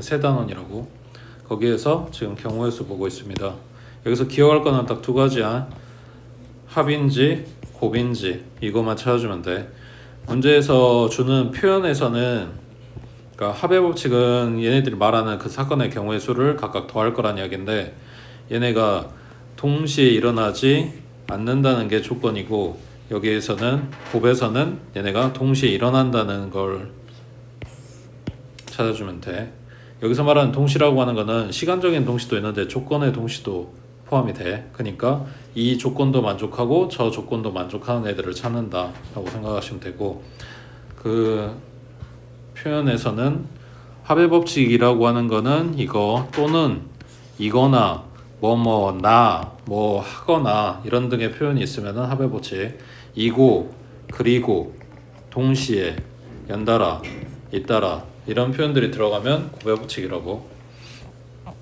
세 단원이라고. 거기에서 지금 경우의 수 보고 있습니다. 여기서 기억할 거는 딱 두 가지야. 합인지 곱인지 이것만 찾아주면 돼. 문제에서 주는 표현에서는, 그러니까 합의 법칙은 얘네들이 말하는 그 사건의 경우의 수를 각각 더할 거란 이야기인데, 얘네가 동시에 일어나지 않는다는 게 조건이고, 여기에서는 곱에서는 얘네가 동시에 일어난다는 걸 찾아주면 돼. 여기서 말하는 동시라고 하는 거는 시간적인 동시도 있는데 조건의 동시도 포함이 돼. 그러니까 이 조건도 만족하고 저 조건도 만족하는 애들을 찾는다 라고 생각하시면 되고, 그 표현에서는 합의 법칙이라고 하는 거는 이거 또는 이거나 나 뭐 하거나 이런 등의 표현이 있으면은 합의 법칙. 이고 그리고 동시에 연달아 잇따라 이런 표현들이 들어가면 곱의 법칙이라고.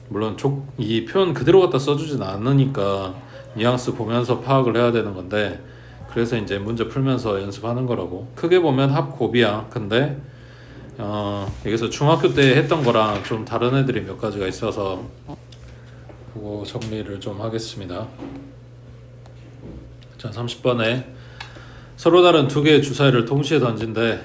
물론 이 표현 그대로 갖다 써주진 않으니까 뉘앙스 보면서 파악을 해야 되는 건데, 그래서 이제 문제 풀면서 연습하는 거라고. 크게 보면 합곱이야. 근데 여기서 중학교 때 했던 거랑 좀 다른 애들이 몇 가지가 있어서 그거 정리를 좀 하겠습니다. 자, 30번에 서로 다른 두 개의 주사위를 동시에 던진대.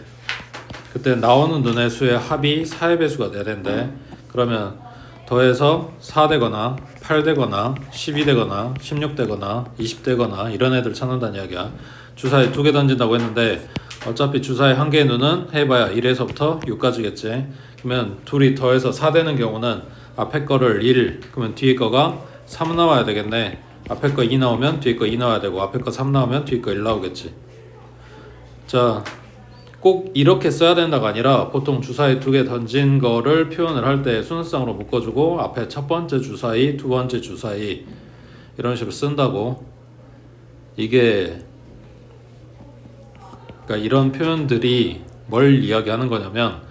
그때 나오는 눈의 수의 합이 4의 배수가 되는데, 그러면 더해서 4되거나 8되거나 12되거나 16되거나 20되거나 이런 애들 찾는다는 이야기야. 주사위 두 개 던진다고 했는데 어차피 주사위 한 개의 눈은 해봐야 1에서부터 6까지겠지. 그러면 둘이 더해서 4되는 경우는 앞에 거를 1, 그러면 뒤에 거가 3 나와야 되겠네. 앞에 거 2 나오면 뒤에 거 2 나와야 되고, 앞에 거 3 나오면 뒤에 거 1 나오겠지. 자, 꼭 이렇게 써야 된다가 아니라 보통 주사위 두 개 던진 거를 표현을 할 때 순서상으로 묶어주고 앞에 첫 번째 주사위, 두 번째 주사위 이런 식으로 쓴다고. 이게 그러니까 이런 표현들이 뭘 이야기하는 거냐면,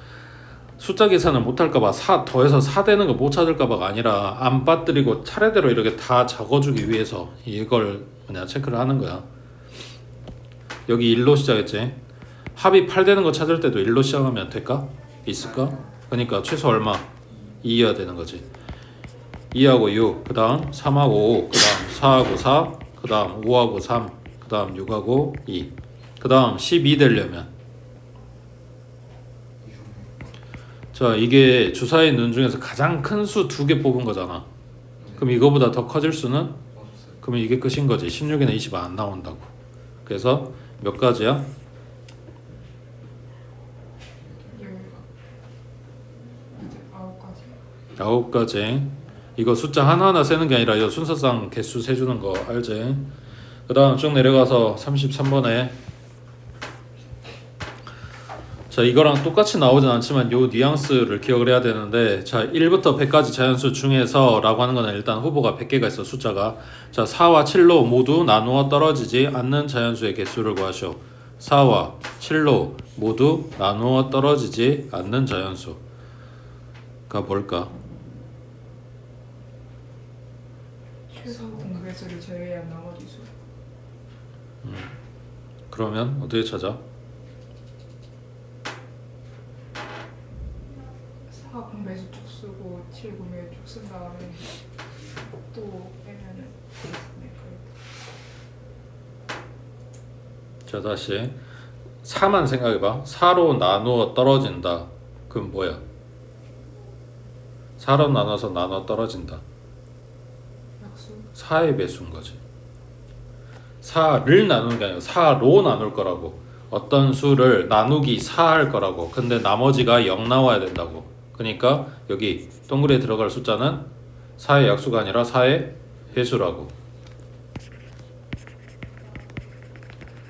숫자 계산을 못할까봐 더해서 4 되는 거 못 찾을까봐가 아니라 안 빠뜨리고 차례대로 이렇게 다 적어주기 위해서 이걸 체크를 하는 거야. 여기 1로 시작했지. 합이 8 되는 거 찾을 때도 1로 시작하면 될까? 있을까? 그러니까 최소 얼마? 2여야 되는 거지. 2하고 6, 그 다음 3하고 5, 그 다음 4하고 4, 그 다음 5하고 3, 그 다음 6하고 2, 그 다음 12 되려면, 자, 이게 주사위 눈 중에서 가장 큰 수 두 개 뽑은 거잖아. 그럼 이거보다 더 커질 수는? 그러면 이게 끝인 거지. 16에는 20 안 나온다고. 그래서 몇 가지야? 9가지. 이거 숫자 하나하나 세는 게 아니라 이 순서상 개수 세주는 거 알지? 그 다음 쭉 내려가서 33번에, 자, 이거랑 똑같이 나오진 않지만 요 뉘앙스를 기억을 해야 되는데, 자, 1부터 100까지 자연수 중에서 라고 하는 거는 일단 후보가 100개가 있어, 숫자가. 자, 4와 7로 모두 나누어 떨어지지 않는 자연수의 개수를 구하시오. 4와 7로 모두 나누어 떨어지지 않는 자연수가 뭘까? 최소 공배수를 제외한 나머지 수. 그러면 어떻게 찾아? 4 공배수 쭉 쓰고 7 공배수 쭉 쓴 다음에 또 빼면은 자, 다시 4만 생각해봐. 4로 나누어 떨어진다. 그럼 뭐야? 4로 나눠서 나눠 떨어진다. 약수 4의 배수인 거지. 4를 나누는 게 아니라 4로 나눌 거라고. 어떤 수를 나누기 4 할 거라고. 근데 나머지가 0 나와야 된다고. 그러니까 여기 동그리에 들어갈 숫자는 4의 약수가 아니라 4의 배수라고.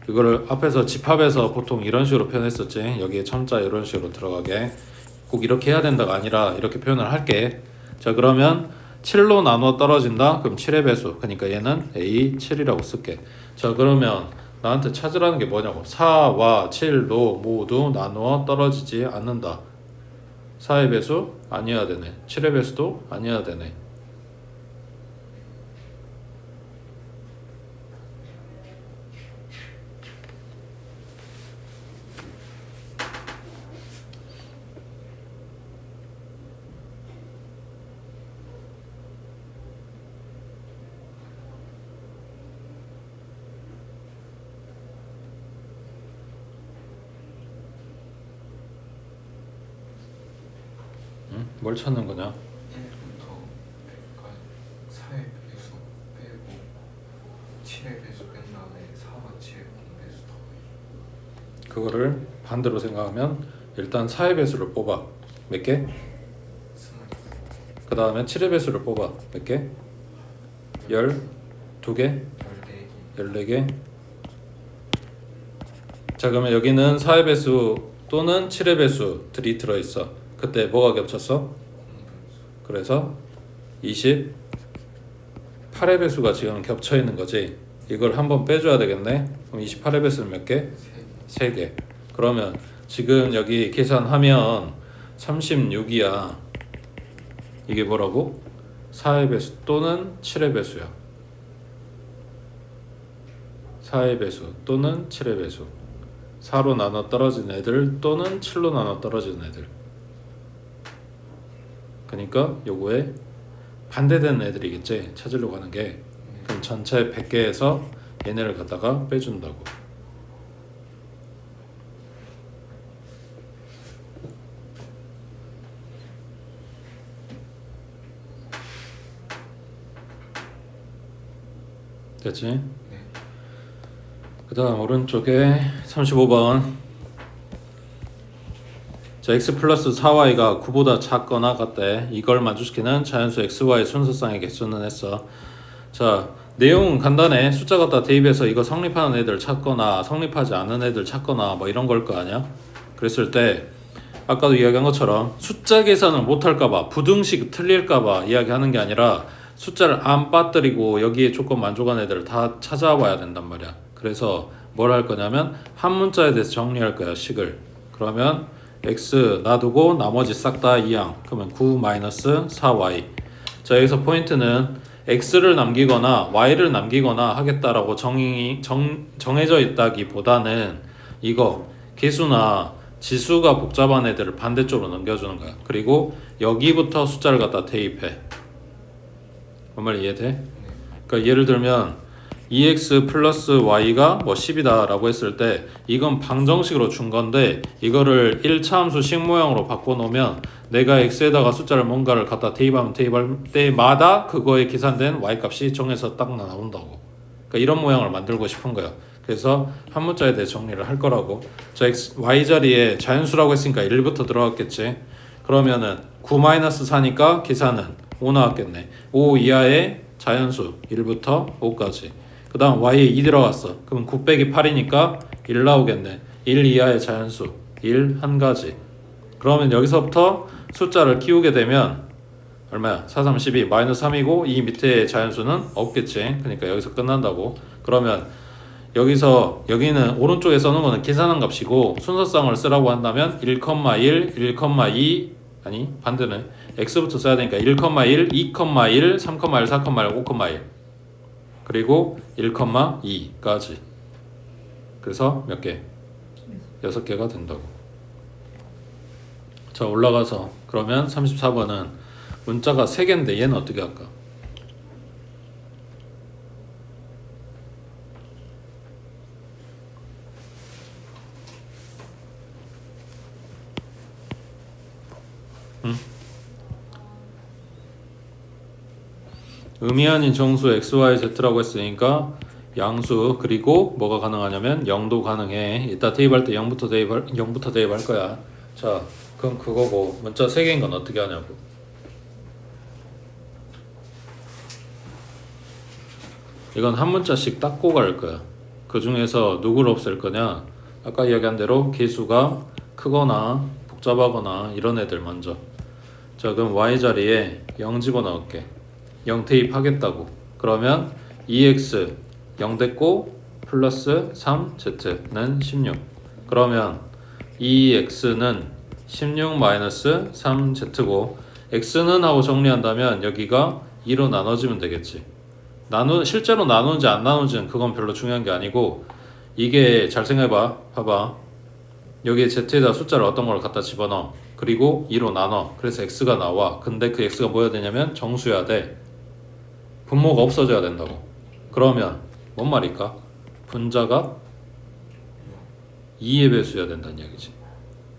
이거를 앞에서 집합에서 보통 이런 식으로 표현했었지. 여기에 첨자 이런 식으로 들어가게. 꼭 이렇게 해야 된다가 아니라 이렇게 표현을 할게. 자, 그러면 7로 나눠 떨어진다? 그럼 7의 배수. 그러니까 얘는 A7이라고 쓸게. 자, 그러면 나한테 찾으라는 게 뭐냐고. 4와 7로 모두 나누어 떨어지지 않는다. 4의 배수? 아니어야 되네. 7의 배수도 아니어야 되네. 뭘 찾는 거냐? 1부터 100까지 4의 배수 빼고 7의 배수 뺀 다음에 4와 7의 공배수 더하기. 그거를 반대로 생각하면 일단 4의 배수를 뽑아. 몇 개? 20. 그 다음에 7의 배수를 뽑아. 몇 개? 12개? 14개. 14개? 자, 그러면 여기는 4의 배수 또는 7의 배수들이 들어있어. 그때 뭐가 겹쳤어? 공배수. 그래서 28의 배수가 지금 겹쳐있는 거지. 이걸 한번 빼줘야 되겠네. 그럼 28의 배수는 몇 개? 3개. 3개. 그러면 지금 여기 계산하면 36이야. 이게 뭐라고? 4의 배수 또는 7의 배수야. 4의 배수 또는 7의 배수. 4로 나눠 떨어진 애들 또는 7로 나눠 떨어진 애들. 그러니까 요거에 반대되는 애들이겠지. 찾으려고 하는 게. 그럼 전체 100개에서 얘네를 갖다가 빼준다고. 됐지? 네. 그 다음 오른쪽에 35번. 자, x 플러스 4y가 9보다 작거나 같대. 이걸 만족시키는 자연수 xy 순서쌍의 개수는 했어. 자, 내용은 간단해. 숫자 갖다 대입해서 이거 성립하는 애들 찾거나 성립하지 않은 애들 찾거나 뭐 이런 걸 거 아니야? 그랬을 때 아까도 이야기한 것처럼 숫자 계산을 못할까봐 부등식 틀릴까봐 이야기하는 게 아니라 숫자를 안 빠뜨리고 여기에 조건 만족한 애들을 다 찾아와야 된단 말이야. 그래서 뭘 할 거냐면 한 문자에 대해서 정리할 거야, 식을. 그러면 x 놔두고 나머지 싹 다 이항. 그러면 9-4y. 자, 여기서 포인트는 x를 남기거나 y를 남기거나 하겠다라고 정해져 있다기보다는 이거 개수나 지수가 복잡한 애들을 반대쪽으로 넘겨주는 거야. 그리고 여기부터 숫자를 갖다 대입해. 그 말 이해돼? 그러니까 예를 들면 2x 플러스 y가 뭐 10이다 라고 했을 때 이건 방정식으로 준 건데 이거를 1차 함수 식 모양으로 바꿔놓으면 내가 x에다가 숫자를 뭔가를 갖다 대입하면 대입할 때마다 그거에 계산된 y값이 정해서 딱 나온다고. 그러니까 이런 모양을 만들고 싶은 거야. 그래서 한 문자에 대해 정리를 할 거라고. 자, y 자리에 자연수라고 했으니까 1부터 들어갔겠지. 그러면은 9-4니까 계산은 5 나왔겠네. 5 이하의 자연수 1부터 5까지. 그 다음 y에 2 들어갔어. 그럼 9 빼기 8이니까 1 나오겠네. 1 이하의 자연수 1 한 가지. 그러면 여기서부터 숫자를 키우게 되면 얼마야? 4, 3, 12 마이너스 3이고 이 밑에 자연수는 없겠지. 그러니까 여기서 끝난다고. 그러면 여기는 오른쪽에 써놓은 거는 계산한 값이고 순서쌍을 쓰라고 한다면 1,1, 1,2 아니 반대네. x부터 써야 되니까 1,1, 2,1, 3,1, 4,1, 5,1 그리고 1,2까지. 그래서 몇 개? 6개가 된다고. 자, 올라가서 그러면 34번은 문자가 3개인데 얘는 어떻게 할까? 응? 의미 아닌 정수 x, y, z라고 했으니까 양수 그리고 뭐가 가능하냐면 0도 가능해. 이따 대입할 때 0부터 대입할 거야. 자, 그럼 그거고 문자 3개인 건 어떻게 하냐고. 이건 한 문자씩 닦고 갈 거야. 그 중에서 누구를 없앨 거냐? 아까 이야기한 대로 개수가 크거나 복잡하거나 이런 애들 먼저. 자, 그럼 y 자리에 0 집어넣을게. 0 대입하겠다고. 그러면 2x 0 됐고 플러스 3z는 16. 그러면 2x는 16 마이너스 3z고 x는 하고 정리한다면 여기가 2로 나눠지면 되겠지. 실제로 나누는지 안 나누는지는 그건 별로 중요한 게 아니고 이게 잘 생각해봐. 봐봐. 여기에 z에다 숫자를 어떤 걸 갖다 집어넣어. 그리고 2로 나눠. 그래서 x가 나와. 근데 그 x가 뭐여야 되냐면 정수여야 돼. 분모가 없어져야 된다고. 그러면 뭔 말일까? 분자가 2의 배수여야 된다는 얘기지.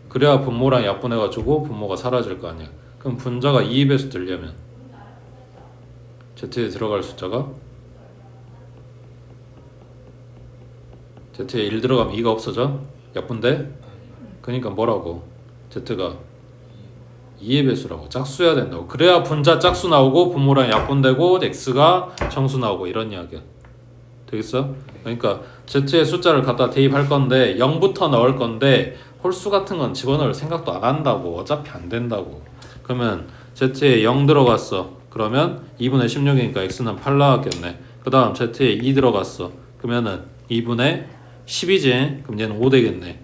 그래야 분모랑 약분해가지고 분모가 사라질 거 아니야. 그럼 분자가 2배수 되려면 Z에 들어갈 숫자가 Z에 1 들어가면 2가 없어져? 약분돼? 그러니까 뭐라고? Z가 2의 배수라고. 짝수여야 된다고. 그래야 분자 짝수 나오고 분모랑 약분되고 X가 정수 나오고 이런 이야기야. 되겠어? 그러니까 Z의 숫자를 갖다 대입할 건데 0부터 넣을 건데 홀수 같은 건 집어넣을 생각도 안 한다고. 어차피 안 된다고. 그러면 Z에 0 들어갔어. 그러면 2분의 16이니까 X는 8 나왔겠네. 그 다음 Z에 2 들어갔어. 그러면은 2분의 10이지. 그럼 얘는 5 되겠네.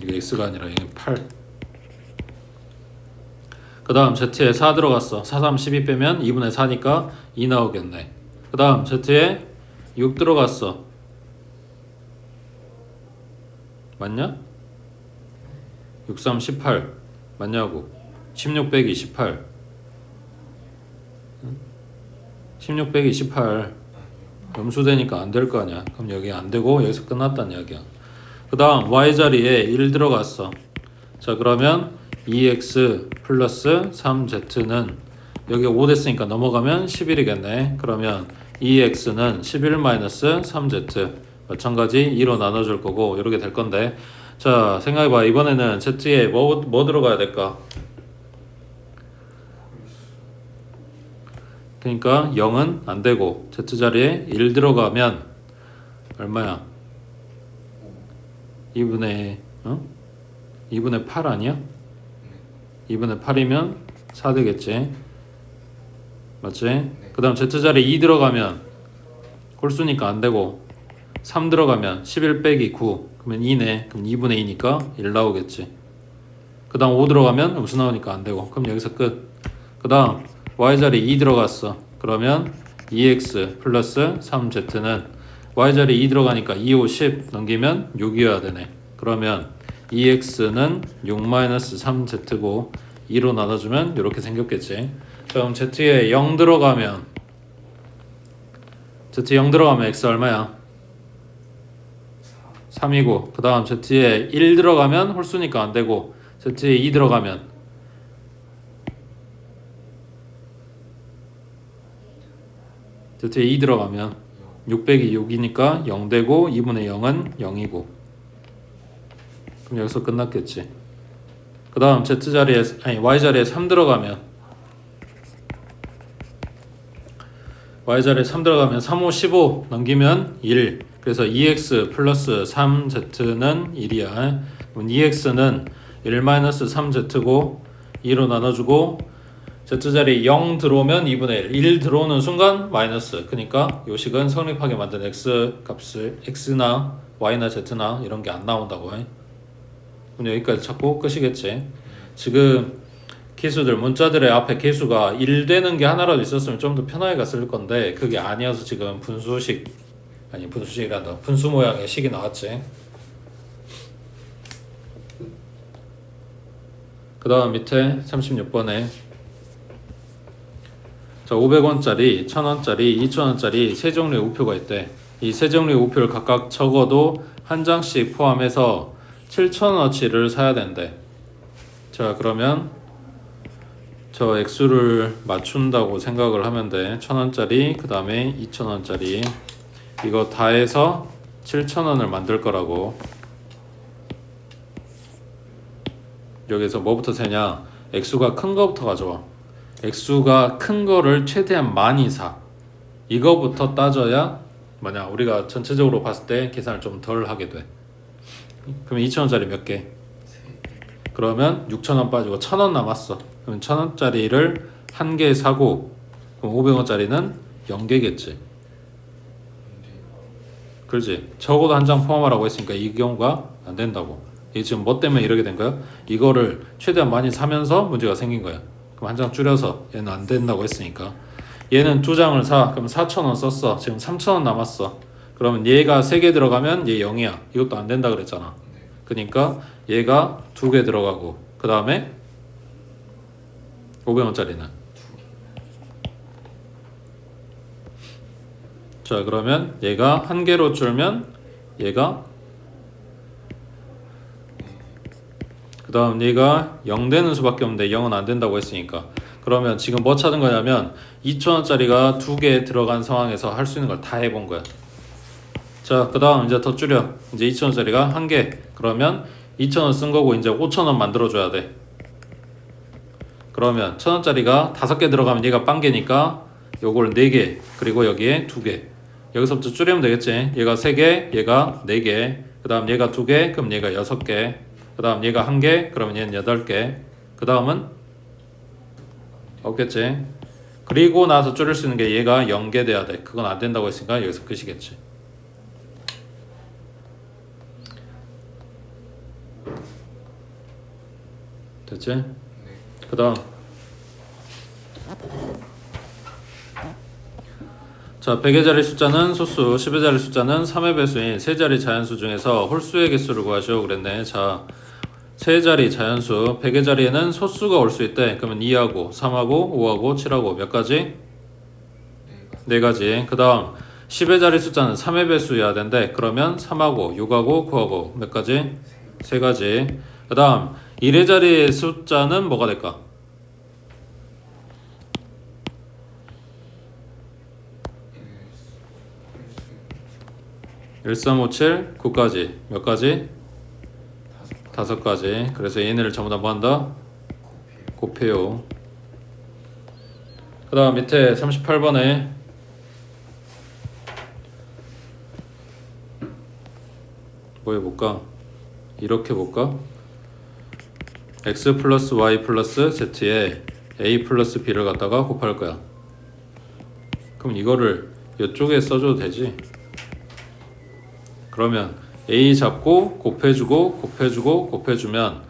이게 X가 아니라 얘는 8. 그 다음 Z에 4 들어갔어. 4, 3, 12 빼면 2분의 4니까 2 나오겠네. 그 다음 Z에 6 들어갔어. 맞냐? 6, 3, 18 맞냐고. 16 빼기 18 16 빼기 18 음수되니까 안 될 거 아니야. 그럼 여기 안 되고 여기서 끝났다는 이야기야. 그 다음 Y자리에 1 들어갔어. 자 그러면 2x 플러스 3z는 여기 5 됐으니까 넘어가면 11이겠네. 그러면 2x는 11 마이너스 3z 마찬가지 2로 나눠줄 거고 이렇게 될 건데 자 생각해봐. 이번에는 z에 뭐 들어가야 될까? 그러니까 0은 안 되고 z자리에 1 들어가면 얼마야? 2분의 8 아니야? 2분의 8이면 4 되겠지. 맞지? 그 다음 z자리에 2 들어가면 홀수니까 안 되고 3 들어가면 11 빼기 9 그러면 2네. 그럼 2분의 2니까 1 나오겠지. 그 다음 5 들어가면 음수 나오니까 안 되고 그럼 여기서 끝. 그 다음 y자리에 2 들어갔어. 그러면 2x 플러스 3z는 y자리에 2 들어가니까 2, 5, 10 넘기면 6이어야 되네. 그러면 2x는 6 마이너스 3z고 2로 나눠주면 이렇게 생겼겠지. 그럼 z에 0 들어가면 x 얼마야? 3이고 그 다음 z에 1 들어가면 홀수니까 안 되고 z에 2 들어가면 z에 2 들어가면 6 빼기 6이니까 0 되고 2분의 0은 0이고 그럼 여기서 끝났겠지. 그 다음 y자리에 3 들어가면 y자리에 3 들어가면 3, 5, 15 넘기면 1 그래서 2x 플러스 3z는 1이야. 그럼 2x는 1 마이너스 3z고 2로 나눠주고 z자리에 0 들어오면 2분의 1 들어오는 순간 마이너스. 그러니까 요식은 성립하게 만든 x 값을 x나 y나 z나 이런 게 안 나온다고 해. 그럼 여기까지 찾고 끝이겠지. 지금 기수들 문자들의 앞에 개수가 1 되는 게 하나라도 있었으면 좀 더 편하게 갔을 건데 그게 아니어서 지금 분수식이란다. 분수 모양의 식이 나왔지. 그 다음 밑에 36번에 자 500원짜리, 1000원짜리, 2000원짜리 세 종류의 우표가 있대. 이 세 종류의 우표를 각각 적어도 한 장씩 포함해서 7,000원어치를 사야 된대. 자 그러면 저 액수를 맞춘다고 생각을 하면 돼. 1,000원짜리 그 다음에 2,000원짜리 이거 다 해서 7,000원을 만들 거라고. 여기서 뭐부터 세냐? 액수가 큰 거부터 가져와. 액수가 큰 거를 최대한 많이 사. 이거부터 따져야 뭐냐 우리가 전체적으로 봤을 때 계산을 좀 덜 하게 돼. 그러면 2,000원짜리 몇 개? 그러면 6,000원 빠지고 1,000원 남았어. 그럼 1,000원짜리를 한 개 사고 그럼 500원짜리는 0개겠지. 그렇지. 적어도 한 장 포함하라고 했으니까 이 경우가 안 된다고. 이게 지금 뭐 때문에 이렇게 된 거야? 이거를 최대한 많이 사면서 문제가 생긴 거야. 그럼 한 장 줄여서 얘는 안 된다고 했으니까 얘는 두 장을 사. 그럼 4,000원 썼어. 지금 3,000원 남았어. 그러면 얘가 3개 들어가면 얘 0이야. 이것도 안 된다 그랬잖아. 그러니까 얘가 2개 들어가고 그 다음에 500원짜리는 자 그러면 얘가 한 개로 줄면 얘가 그 다음 얘가 0 되는 수밖에 없는데 0은 안 된다고 했으니까 그러면 지금 뭐 찾은 거냐면 2,000원짜리가 2개 들어간 상황에서 할 수 있는 걸 다 해본 거야. 자, 그 다음 이제 더 줄여. 이제 2,000원짜리가 1개. 그러면 2,000원 쓴 거고 이제 5,000원 만들어줘야 돼. 그러면 1,000원짜리가 5개 들어가면 얘가 빵개니까 요걸 4개 그리고 여기에 2개. 여기서부터 줄이면 되겠지. 얘가 3개, 얘가 4개. 그 다음 얘가 2개, 그럼 얘가 6개. 그 다음 얘가 1개, 그러면 얘는 8개. 그 다음은 없겠지. 그리고 나서 줄일 수 있는 게 얘가 0개 돼야 돼. 그건 안 된다고 했으니까 여기서 끝이겠지. 됐지? 네. 그 다음 자, 100의 자리 숫자는 소수, 10의 자리 숫자는 3의 배수인 세 자리 자연수 중에서 홀수의 개수를 구하시오 그랬네. 자, 세 자리 자연수 100의 자리에는 소수가 올 수 있대. 그러면 2하고 3하고 5하고 7하고 몇 가지? 네 가지. 그 다음 10의 자리 숫자는 3의 배수여야 된대. 그러면 3하고 6하고 9하고 몇 가지? 세 가지. 그 다음 1의 자리의 숫자는 뭐가 될까? 1, 3, 5, 7, 9까지 몇 가지? 5가지. 그래서 얘네를 전부 다 뭐한다? 곱해요. 그 다음 밑에 38번에 뭐 해볼까? 이렇게 볼까? x 플러스 y 플러스 z에 a 플러스 b를 갖다가 곱할 거야. 그럼 이거를 이쪽에 써줘도 되지? 그러면 a 잡고 곱해주고 곱해주고 곱해주면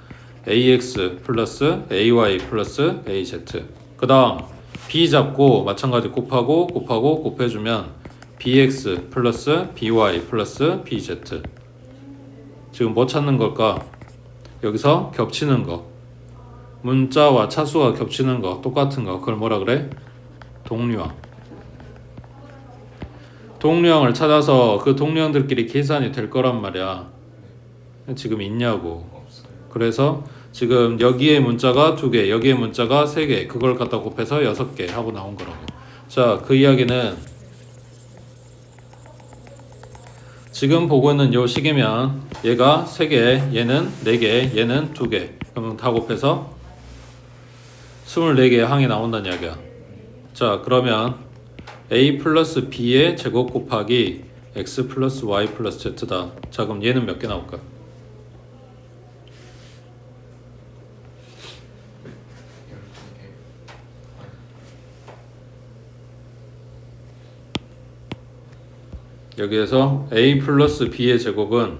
ax 플러스 ay 플러스 az. 그 다음 b 잡고 마찬가지 곱하고 곱하고 곱해주면 bx 플러스 by 플러스 bz. 지금 뭐 찾는 걸까? 여기서 겹치는 거, 문자와 차수가 겹치는 거, 똑같은 거, 그걸 뭐라 그래? 동류항. 동류항을 찾아서 그 동류항들끼리 계산이 될 거란 말이야. 지금 있냐고. 없어요. 그래서 지금 여기에 문자가 2개, 여기에 문자가 3개, 그걸 갖다 곱해서 6개 하고 나온 거라고. 자, 그 이야기는 지금 보고 있는 요 식이면 얘가 3개, 얘는 4개, 얘는 2개. 그러면 다 곱해서 24개의 항이 나온다는 이야기야. 자, 그러면 a 플러스 b의 제곱 곱하기 x 플러스 y 플러스 z다. 자, 그럼 얘는 몇 개 나올까? 12개. 여기에서 a 플러스 b의 제곱은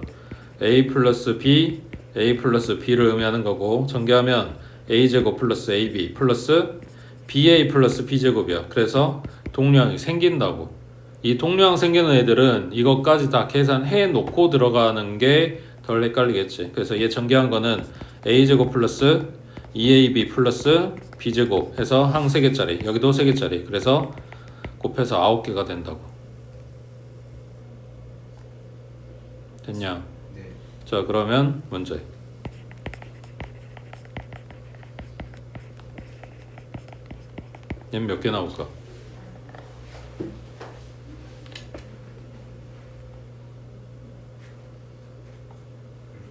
a 플러스 b, a 플러스 b를 의미하는 거고 전개하면 a 제곱 플러스 ab 플러스 ba 플러스 b 제곱이야. 그래서 동류항이 생긴다고. 이 동류항 생기는 애들은 이것까지 다 계산해 놓고 들어가는 게 덜 헷갈리겠지. 그래서 얘 전개한 거는 a 제곱 플러스 2ab 플러스 b 제곱 해서 항 3개짜리, 여기도 3개짜리. 그래서 곱해서 9개가 된다고. 됐냐? 네. 자, 그러면 문제. 얘는 몇 개 나올까?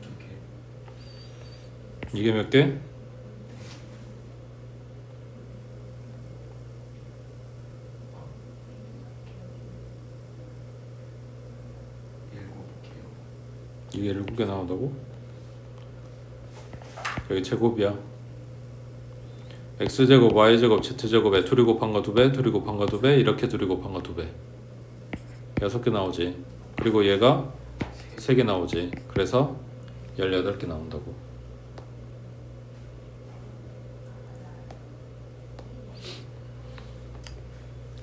12개. 이게 몇 개? 7개요. 이게 7개 나온다고? 여기 제곱이야. x제곱, y제곱, z제곱에 둘이 곱한 거 2배, 둘이 곱한 거 2배, 이렇게 둘이 곱한 거 2배. 6개 나오지. 그리고 얘가 3개 나오지. 그래서 18개 나온다고.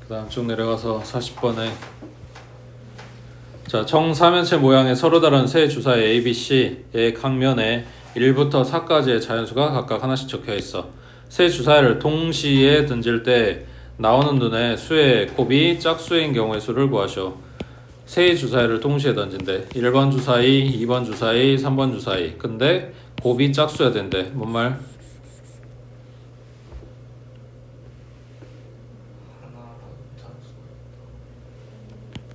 그 다음 쭉 내려가서 40번에 자, 정사면체 모양의 서로 다른 세 주사의 A, B, C의 각면에 1부터 4까지의 자연수가 각각 하나씩 적혀 있어. 세 주사를 동시에 던질 때 나오는 눈에 수의 곱이 짝수인 경우의 수를 구하시오. 세 주사위를 동시에 던진대. 1번 주사위, 2번 주사위, 3번 주사위. 근데 곱이 짝수야 된대. 뭔 말?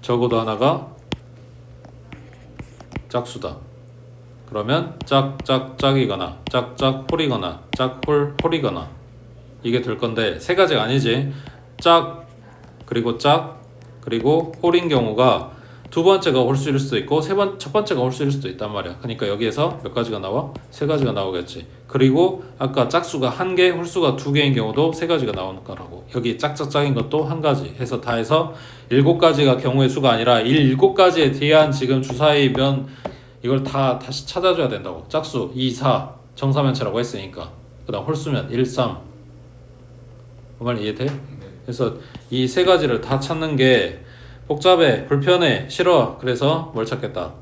적어도 하나가 짝수다. 그러면 짝짝짝이거나 짝짝홀이거나 짝홀홀이거나 이게 될 건데 세 가지가 아니지. 짝 그리고 짝 그리고 홀인 경우가 두 번째가 홀수일 수도 있고 첫 번째가 홀수일 수도 있단 말이야. 그러니까 여기에서 몇 가지가 나와? 세 가지가 나오겠지. 그리고 아까 짝수가 한 개, 홀수가 두 개인 경우도 세 가지가 나오는 거라고. 여기 짝짝짝인 것도 한 가지 해서 다 해서 7가지가 경우의 수가 아니라 7가지에 대한 지금 주사위면 이걸 다 다시 찾아줘야 된다고. 짝수 2, 4 정사면체라고 했으니까. 그 다음 홀수면 1, 3. 그 말 이해돼? 그래서 이 세 가지를 다 찾는 게 복잡해, 불편해, 싫어. 그래서 뭘 찾겠다?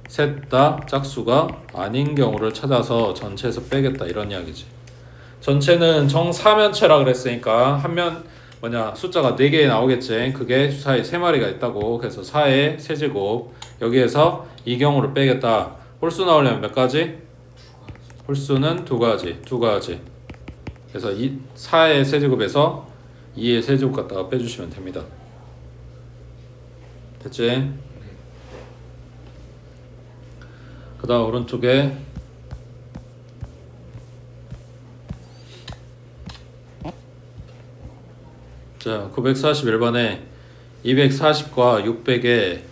셋 다 짝수가 아닌 경우를 찾아서 전체에서 빼겠다 이런 이야기지. 전체는 정사면체라 그랬으니까 한면 숫자가 4개 나오겠지. 그게 주사위 3마리가 있다고. 그래서 4의 세제곱 여기에서 이 경우를 빼겠다. 홀수 나오려면 몇 가지? 홀수는 두 가지. 그래서 4의 세제곱에서 2의 세제곱 갖다가 빼주시면 됩니다. 됐지? 그 다음 오른쪽에 자 941번에 240과 600의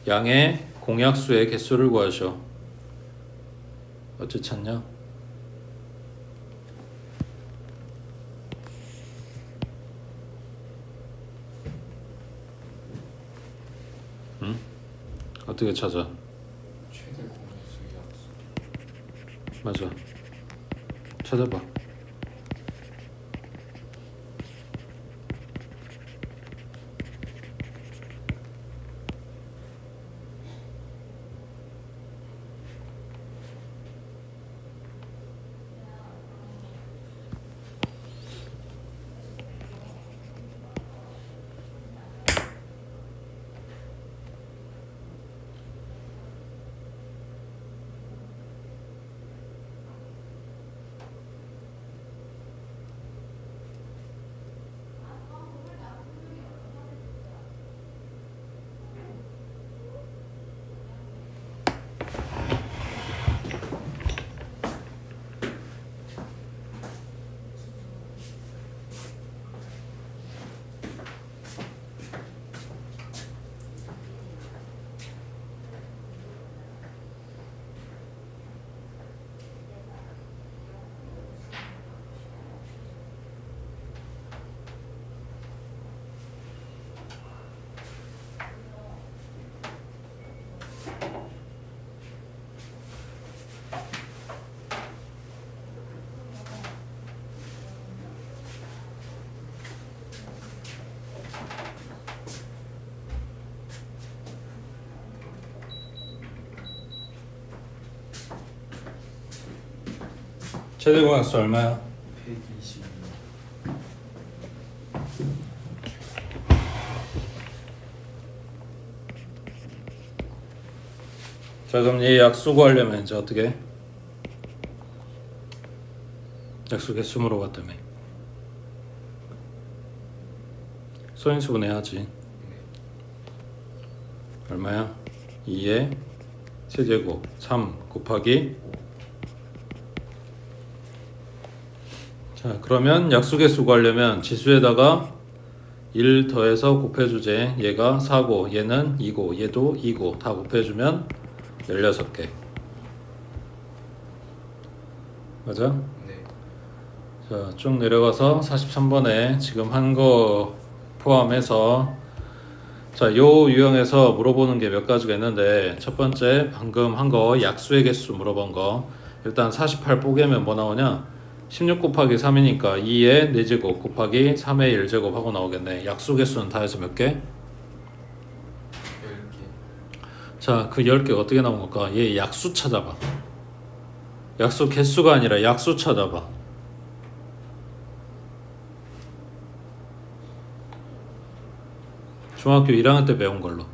양의 공약수의 개수를 구하시오. 어찌 찾냐? 어떻게 찾아? 최대 공약수의 약수. 맞아. 찾아봐. 최대 공약수 얼마야? 120. 자 그럼 얘 약수 구하려면 이제 어떻게? 약수 개수 물어봤다며. 소인수 분해야지. 얼마야? 2의 세제곱 3 곱하기. 자 그러면 약수 개수 구하려면 지수에다가 1 더해서 곱해주제. 얘가 4고 얘는 2고 얘도 2고 다 곱해주면 16개. 맞아? 네. 자 쭉 내려가서 43번에 지금 한 거 포함해서 자 요 유형에서 물어보는 게 몇 가지가 있는데 첫 번째 방금 한 거 약수의 개수 물어본 거 일단 48 뽀개면 뭐 나오냐? 16 곱하기 3이니까 2의 4제곱 곱하기 3의 1제곱 하고 나오겠네. 약수 개수는 다 해서 몇 개? 10개. 자, 그 10개 어떻게 나온 걸까? 얘 약수 찾아봐. 약수 개수가 아니라 약수 찾아봐. 중학교 1학년 때 배운 걸로.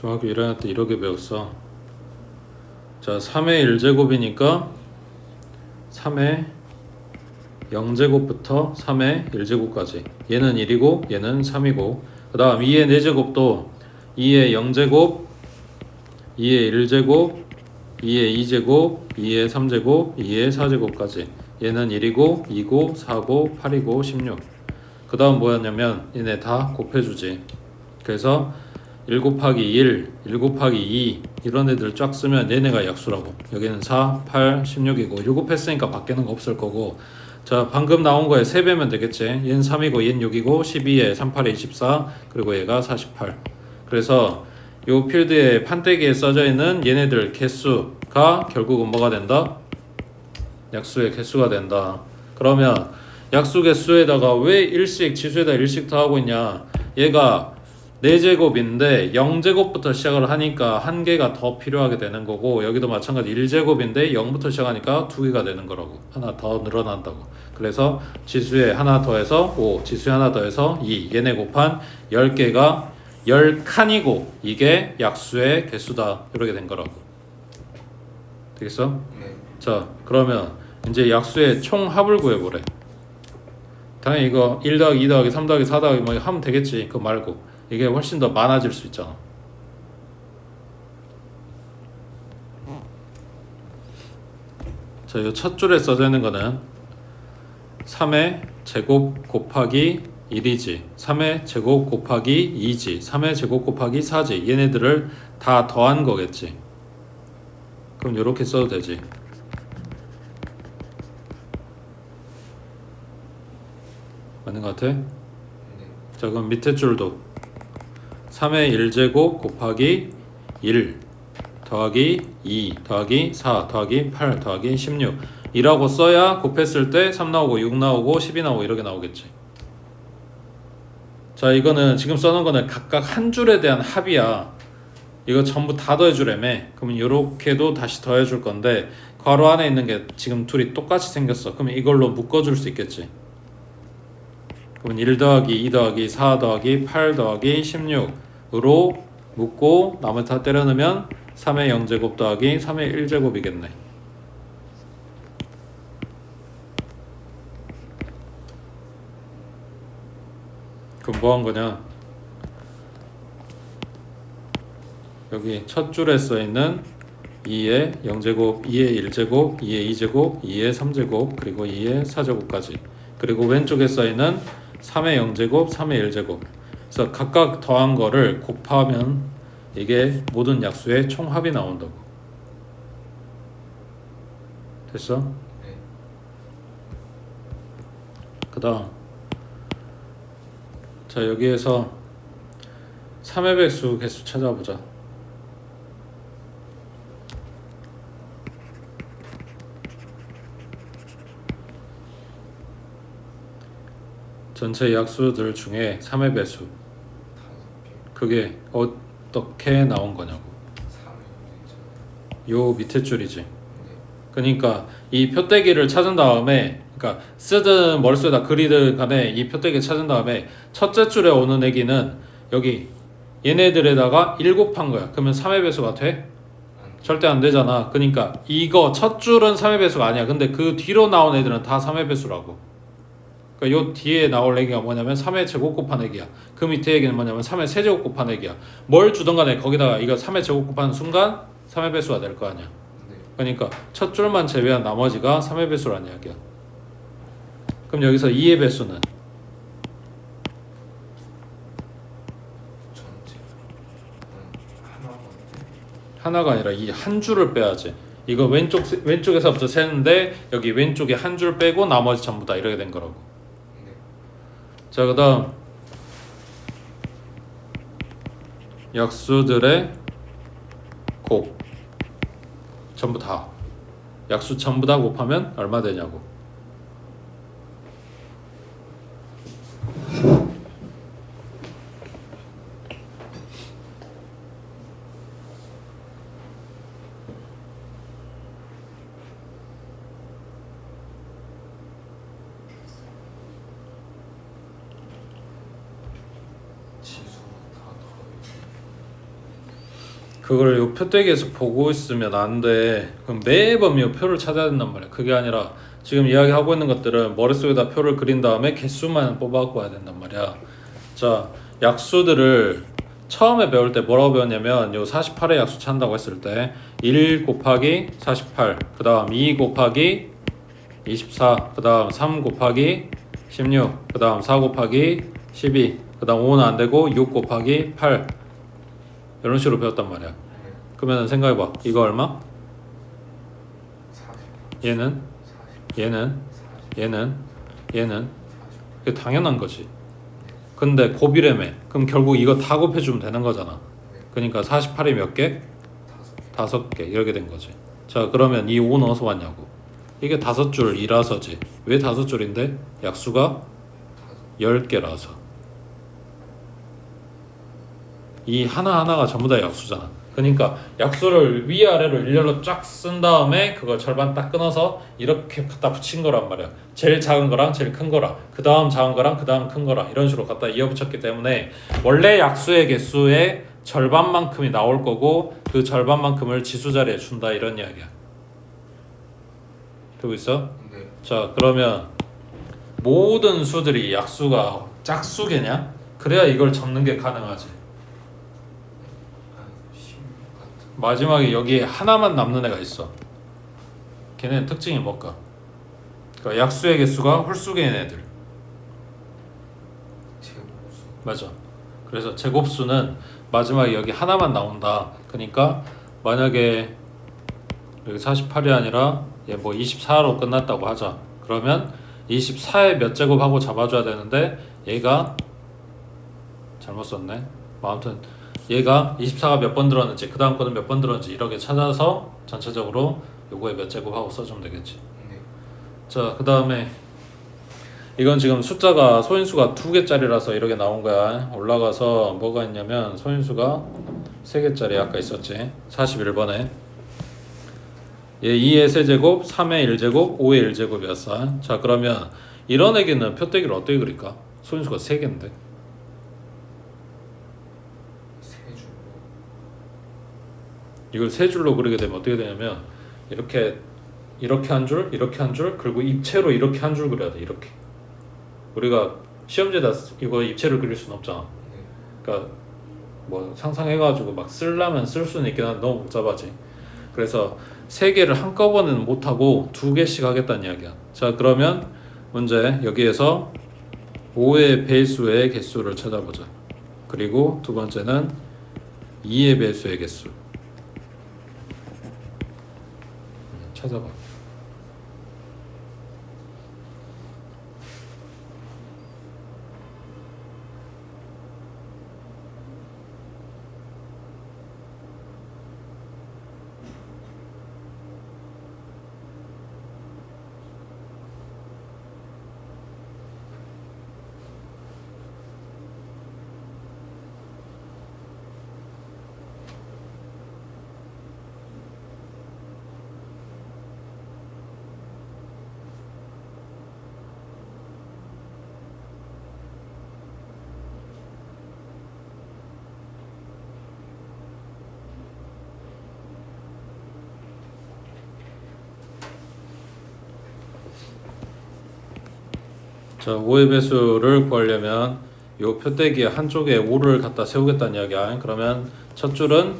중학교 1학년 때 이렇게 배웠어. 자, 3의 1제곱이니까 3의 0제곱부터 3의 1제곱까지. 얘는 1이고 얘는 3이고 그 다음 2의 4제곱도 2의 0제곱, 2의 1제곱, 2의 2제곱, 2의 3제곱, 2의 4제곱까지. 얘는 1이고 2고 4고 8이고 16. 그 다음 뭐였냐면 얘네 다 곱해주지. 그래서 1 곱하기 1, 1 곱하기 2 이런 애들 쫙 쓰면 얘네가 약수라고. 여기는 4, 8, 16이고 1 곱했으니까 바뀌는 거 없을 거고. 자, 방금 나온 거에 3배면 되겠지. 얘는 3이고 얘는 6이고 12에 3, 8에 24 그리고 얘가 48. 그래서 요 필드에 판때기에 써져 있는 얘네들 개수가 결국은 뭐가 된다? 약수의 개수가 된다. 그러면 약수 개수에다가 왜 1씩 지수에다 1씩 더하고 있냐? 얘가 4제곱인데 0제곱부터 시작을 하니까 한 개가 더 필요하게 되는 거고, 여기도 마찬가지 1제곱인데 0부터 시작하니까 2개가 되는 거라고. 하나 더 늘어난다고. 그래서 지수에 하나 더해서 5, 지수에 하나 더해서 2, 얘네 곱한 10개가 10칸이고 이게 약수의 개수다. 이렇게 된 거라고. 되겠어? 네. 자, 그러면 이제 약수의 총 합을 구해보래. 당연히 이거 1 더하기 2 더하기 3 더하기 4 더하기 뭐 하면 되겠지. 그거 말고 이게 훨씬 더 많아질 수 있잖아. 자, 이 첫 줄에 써져 있는 거는 3의 제곱 곱하기 1이지, 3의 제곱 곱하기 2지, 3의 제곱 곱하기 4지. 얘네들을 다 더한 거겠지. 그럼 이렇게 써도 되지. 맞는 것 같아? 네. 자, 그럼 밑에 줄도 3의 1제곱 곱하기 1 더하기 2 더하기 4 더하기 8 더하기 16 이라고 써야 곱했을 때 3 나오고 6 나오고 12 나오고 이렇게 나오겠지. 자, 이거는 지금 써놓은 거는 각각 한 줄에 대한 합이야. 이거 전부 다 더해주래며. 그러면 이렇게도 다시 더해줄 건데 괄호 안에 있는 게 지금 둘이 똑같이 생겼어. 그러면 이걸로 묶어줄 수 있겠지. 그러면 1 더하기 2 더하기 4 더하기 8 더하기 16으로 묶고 나머지 다 때려 넣으면 3의 0제곱 더하기 3의 1제곱이겠네. 그럼 뭐 한 거냐? 여기 첫 줄에 써 있는 2의 0제곱, 2의 1제곱, 2의 2제곱, 2의 3제곱, 그리고 2의 4제곱까지. 그리고 왼쪽에 써 있는 3의 0제곱, 3의 1제곱. 그래서 각각 더한 거를 곱하면 이게 모든 약수의 총합이 나온다고. 됐어? 네. 그 다음 자, 여기에서 3의 배수 개수 찾아보자. 전체 약수들 중에 3의 배수 5개. 그게 어떻게 나온 거냐고. 3의 요 밑에 줄이지. 네. 그러니까 이 표대기를 찾은 다음에, 그러니까 쓰든 머릿속에다 그리든 간에 이 표대기 찾은 다음에 첫째 줄에 오는 애기는 여기 얘네들에다가 1 곱한 거야. 그러면 3의 배수가 돼? 절대 안 되잖아. 그러니까 이거 첫 줄은 3의 배수가 아니야. 근데 그 뒤로 나온 애들은 다 3의 배수라고. 그러니까 요 뒤에 나올 얘기가 뭐냐면 3의 제곱 곱한 얘기야. 그 밑에 얘기는 뭐냐면 3의 세제곱 곱한 얘기야. 뭘 주든 간에 거기다가 이거 3의 제곱 곱하는 순간 3의 배수가 될 거 아니야. 네. 그러니까 첫 줄만 제외한 나머지가 3의 배수라는 이야기야. 그럼 여기서 2의 배수는 전체. 하나가 아니라 이 한 줄을 빼야지. 이거 왼쪽에서부터 세는데 여기 왼쪽에 한 줄 빼고 나머지 전부 다 이렇게 된 거라고. 네. 자, 그다음 약수들의 곱 전부 다 약수 전부 다 곱하면 얼마 되냐고. 지수 다 더해. 그걸 요 표대기에서 보고 있으면 안 돼. 그럼 매번 이 표를 찾아야 된단 말이야. 그게 아니라 지금 이야기하고 있는 것들은 머릿속에다 표를 그린 다음에 개수만 뽑아갖고 와야 된단 말이야. 자, 약수들을 처음에 배울 때 뭐라고 배웠냐면 요 48의 약수 찾는다고 했을 때 1 곱하기 48, 그 다음 2 곱하기 24, 그 다음 3 곱하기 16, 그 다음 4 곱하기 12, 그 다음 5는 안 되고 6 곱하기 8 이런 식으로 배웠단 말이야. 네. 그러면 생각해봐. 이거 얼마? 40. 얘는? 40. 얘는? 40. 얘는? 얘는? 40. 그게 당연한 거지. 근데 곱이라며. 그럼 결국 이거 다 곱해주면 되는 거잖아. 네. 그러니까 48이 몇 개? 5개. 5개. 이렇게 된 거지. 자, 그러면 이 5는 어디서 왔냐고. 이게 5줄이라서지. 왜 5줄인데? 약수가 10개라서. 이 하나하나가 전부 다 약수잖아. 그러니까 약수를 위아래로 일렬로 쫙 쓴 다음에 그걸 절반 딱 끊어서 이렇게 갖다 붙인 거란 말이야. 제일 작은 거랑 제일 큰 거랑 그 다음 작은 거랑 그 다음 큰 거랑 이런 식으로 갖다 이어붙였기 때문에 원래 약수의 개수의 절반만큼이 나올 거고 그 절반만큼을 지수 자리에 준다 이런 이야기야. 되고 있어? 네. 자, 그러면 모든 수들이 약수가 짝수개냐? 그래야 이걸 접는 게 가능하지. 한 16 같은. 마지막에 여기에 하나만 남는 애가 있어. 걔네 특징이 뭘까? 그러니까 약수의 개수가 홀수개인 애들. 제곱수. 맞아. 그래서 제곱수는 마지막에 여기 하나만 나온다. 그러니까 만약에 여기 48이 아니라 얘 뭐 24로 끝났다고 하자. 그러면 24의 몇 제곱하고 잡아줘야 되는데 얘가 잘못 썼네. 뭐 아무튼 얘가 24가 몇 번 들었는지 그 다음 거는 몇 번 들었는지 이렇게 찾아서 전체적으로 요거에 몇 제곱하고 써주면 되겠지. 네. 자, 그 다음에 이건 지금 숫자가 소인수가 2개짜리라서 이렇게 나온 거야. 올라가서 뭐가 있냐면 소인수가 3개짜리 아까 있었지. 41번에 얘 2의 세제곱, 3의 1제곱, 5의 1제곱이었어. 자, 그러면 이런 애기는 표대기를 어떻게 그릴까? 소인수가 3개인데 세 줄로. 이걸 3줄로 그리게 되면 어떻게 되냐면 이렇게 한 줄, 이렇게 한 줄, 그리고 입체로 이렇게 한 줄 그려야 돼. 이렇게 우리가 시험지에다 이거 입체를 그릴 수는 없잖아. 네. 그러니까 뭐 상상해가지고 막 쓰려면 쓸 수는 있긴 한데 너무 복잡하지. 그래서 3개를 한꺼번에는 못하고 2개씩 하겠다는 이야기야. 자, 그러면 문제 여기에서 5의 배수의 개수를 찾아보자. 그리고 두 번째는 2의 배수의 개수 찾아봐. 자, 5의 배수를 구하려면 요 표대기 한쪽에 5를 갖다 세우겠다는 이야기야. 그러면 첫 줄은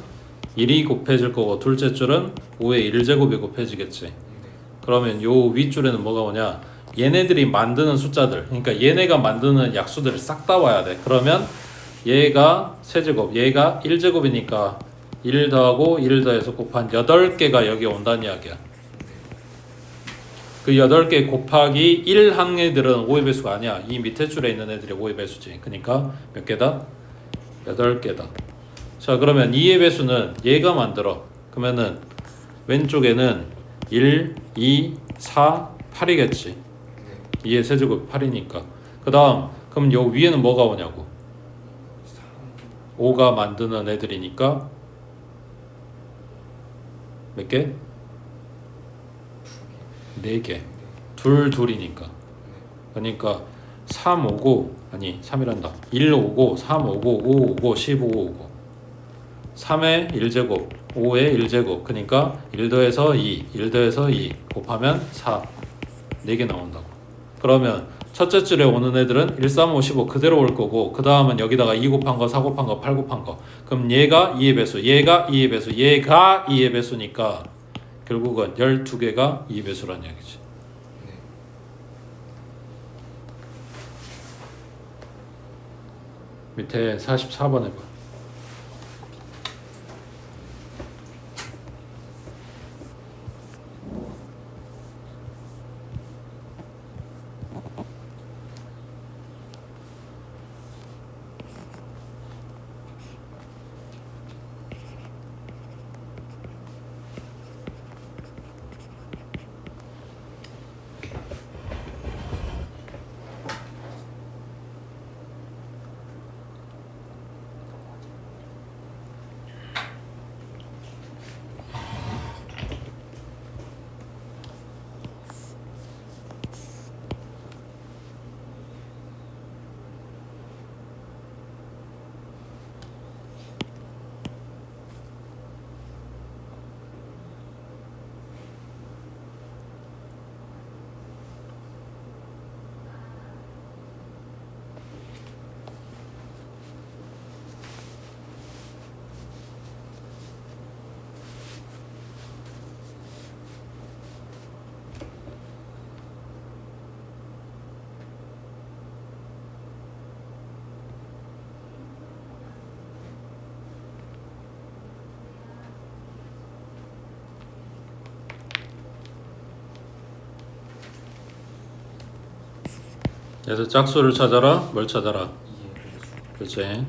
1이 곱해질 거고 둘째 줄은 5의 1제곱이 곱해지겠지. 네. 그러면 요 윗줄에는 뭐가 오냐? 얘네들이 만드는 숫자들, 그러니까 얘네가 만드는 약수들을 싹 다 와야 돼. 그러면 얘가 세제곱, 얘가 1제곱이니까 1 더하고 1 더해서 곱한 8개가 여기 온다는 이야기야. 그 8개 곱하기 1 한 애들은 5의 배수가 아니야. 이 밑에 줄에 있는 애들이 5의 배수지. 그러니까 몇 개다? 8개다. 자, 그러면 2의 배수는 얘가 만들어. 그러면은 왼쪽에는 1, 2, 4, 8이겠지. 네. 2의 세제곱 8이니까. 그 다음 그럼 요 위에는 뭐가 오냐고. 3. 5가 만드는 애들이니까 몇 개? 4개. 둘이니까. 그러니까 3 오고 아니 3이란다. 1 오고 3 오고 5 오고 15 오고 3의 1제곱 5의 1제곱 그러니까 1 더해서 2 1 더해서 2 곱하면 4 4개 나온다고. 그러면 첫째 줄에 오는 애들은 1, 3, 5, 15 그대로 올 거고 그 다음은 여기다가 2 곱한 거 4 곱한 거 8 곱한 거 그럼 얘가 2의 배수 얘가 2의 배수 얘가 2의 배수니까 결국은 12개가 2의 배수란 얘기지. 네. 밑에 44번 해봐. 그래서 짝수를 찾아라. 뭘 찾아라? 2의 배수. 그치?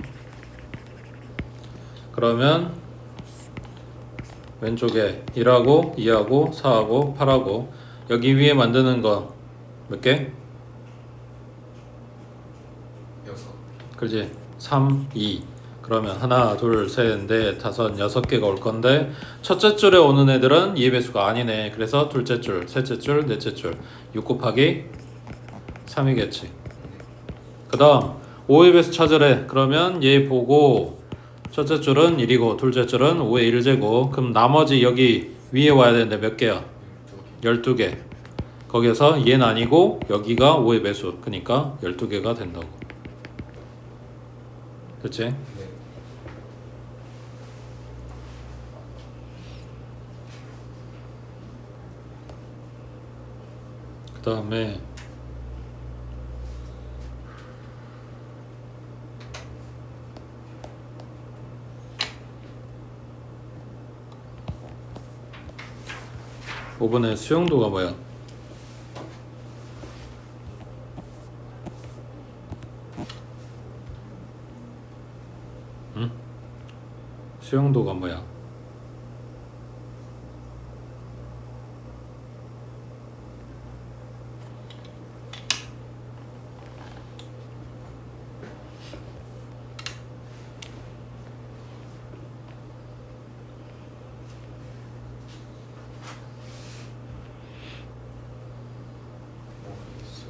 그러면 왼쪽에 1하고 2하고 4하고 8하고 여기 위에 만드는 거 몇 개? 6. 그렇지? 3, 2 그러면 하나, 둘, 셋, 넷, 다섯, 6개가 올 건데 첫째 줄에 오는 애들은 2의 배수가 아니네. 그래서 둘째 줄, 셋째 줄, 넷째 줄 6 곱하기 3이겠지. 그 다음 5의 배수 찾으래. 그러면 얘 보고 첫째 줄은 1이고 둘째 줄은 5의 1제곱 그럼 나머지 여기 위에 와야 되는데 몇 개야? 12개. 거기에서 얘는 아니고 여기가 5의 배수 그러니까 12개가 된다고. 그치? 네. 그 다음에 5번의 수용도가 뭐야? 응? 수용도가 뭐야? 모르겠어.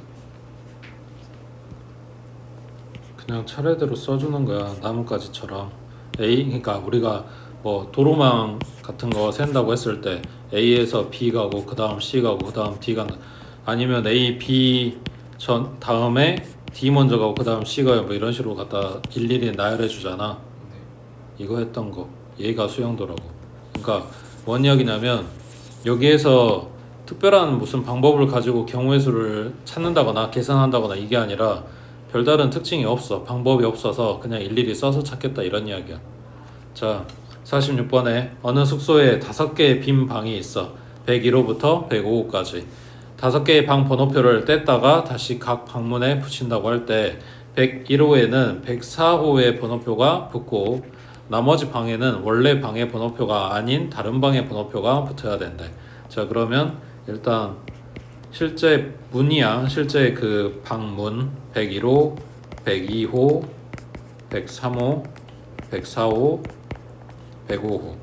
그냥 차례대로 써주는 거야. 나뭇가지처럼. A 그러니까 우리가 뭐 도로망 같은 거 센다고 했을 때 A에서 B 가고 그 다음 C 가고 그 다음 D 간다. 아니면 A, B 전 다음에 D 먼저 가고 그 다음 C 가요. 뭐 이런 식으로 갖다 일일이 나열해 주잖아. 네. 이거 했던 거. 얘가 수용도라고. 그러니까 뭔 이야기냐면 여기에서 특별한 무슨 방법을 가지고 경우의 수를 찾는다거나 계산한다거나 이게 아니라 별다른 특징이 없어. 방법이 없어서 그냥 일일이 써서 찾겠다 이런 이야기야. 자, 46번에 어느 숙소에 5개의 빈 방이 있어. 101호부터 105호까지. 5개의 방 번호표를 뗐다가 다시 각 방문에 붙인다고 할 때 101호에는 104호의 번호표가 붙고 나머지 방에는 원래 방의 번호표가 아닌 다른 방의 번호표가 붙어야 된대. 자, 그러면 일단 실제 문이야. 실제 그 방문 101호, 102호, 103호, 104호, 105호.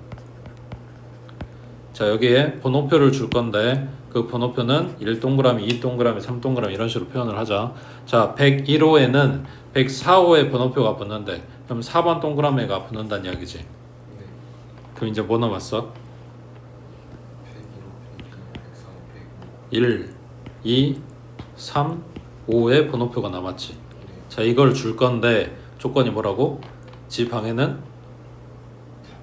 자, 여기에 번호표를 줄 건데 그 번호표는 1동그라미, 2동그라미, 3동그라미 이런 식으로 표현을 하자. 자, 101호에는 104호의 번호표가 붙는데 그럼 4번 동그라미가 붙는다는 이야기지. 네. 그럼 이제 뭐 남았어? 102, 103, 105. 1, 2, 3, 5의 번호표가 남았지. 네. 자, 이걸 줄 건데 조건이 뭐라고? 지 방에는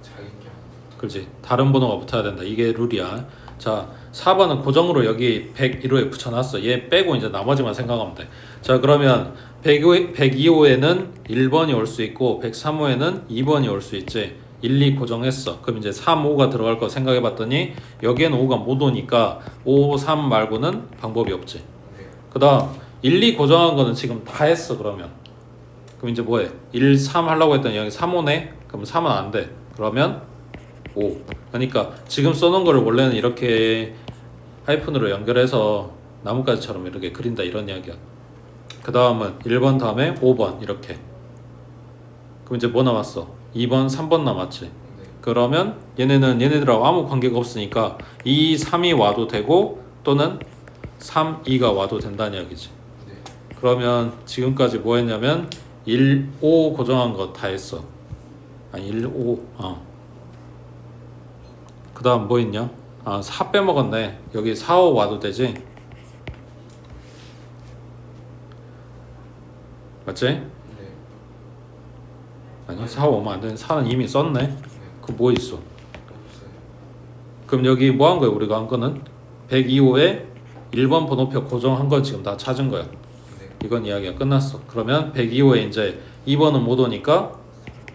자기 게 그렇지. 다른 번호가 붙어야 된다. 이게 룰이야. 자, 4번은 고정으로 여기 101호에 붙여놨어. 얘 빼고 이제 나머지만 생각하면 돼. 자, 그러면 102호에는 1번이 올 수 있고 103호에는 2번이 올 수 있지. 1, 2 고정했어. 그럼 이제 3, 5가 들어갈 거 생각해 봤더니 여기에는 5가 못 오니까 5, 3 말고는 방법이 없지. 네. 그 다음 1, 2 고정한 거는 지금 다 했어. 그러면 이제 뭐해? 1, 3 하려고 했더니 여기 3, 5네? 그럼 3은 안 돼. 그러면 5. 그러니까 지금 써놓은 거를 원래는 이렇게 하이픈으로 연결해서 나뭇가지처럼 이렇게 그린다 이런 이야기야. 그 다음은 1번 다음에 5번 이렇게. 그럼 이제 뭐 남았어? 2번, 3번 남았지. 네. 그러면 얘네들하고 아무 관계가 없으니까 2, 3이 와도 되고 또는 3, 2가 와도 된다는 이야기지. 네. 그러면 지금까지 뭐 했냐면 1, 5 고정한 거 다 했어. 아니 1, 5 그 다음 뭐 있냐? 4 빼먹었네. 여기 4, 5 와도 되지? 맞지? 네. 아니 4, 5 오면 안 되는 4는 이미 썼네. 네. 그 뭐 있어? 없어요. 그럼 여기 뭐 한 거야 우리가 한 거는? 102호에 1번 번호표 고정한 걸 지금 다 찾은 거야. 네. 이건 이야기가 끝났어. 그러면 102호에 이제 2번은 못 오니까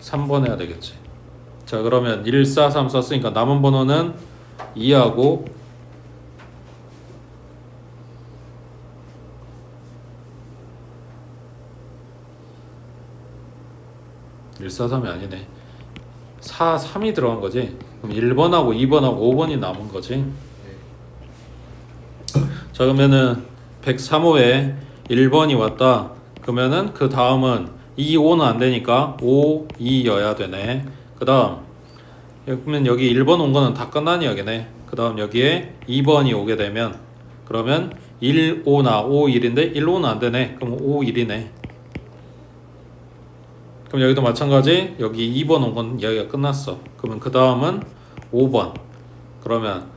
3번 해야 되겠지. 자, 그러면 1, 4, 3 썼으니까 남은 번호는 2하고 1, 4, 3이 아니네. 4, 3이 들어간 거지. 그럼 1번하고 2번하고 5번이 남은 거지. 네. 자, 그러면은 103호에 1번이 왔다. 그러면은 그 다음은 2, 5는 안 되니까 5, 2여야 되네. 그 다음 그러면 여기 1번 온 거는 다 끝난 이야기네. 그 다음 여기에 2번이 오게 되면 그러면 1, 5나 5, 1인데 1, 5는 안 되네. 그럼 5, 1이네. 그럼 여기도 마찬가지. 여기 2번 온 건 이야기가 끝났어. 그러면 그 다음은 5번. 그러면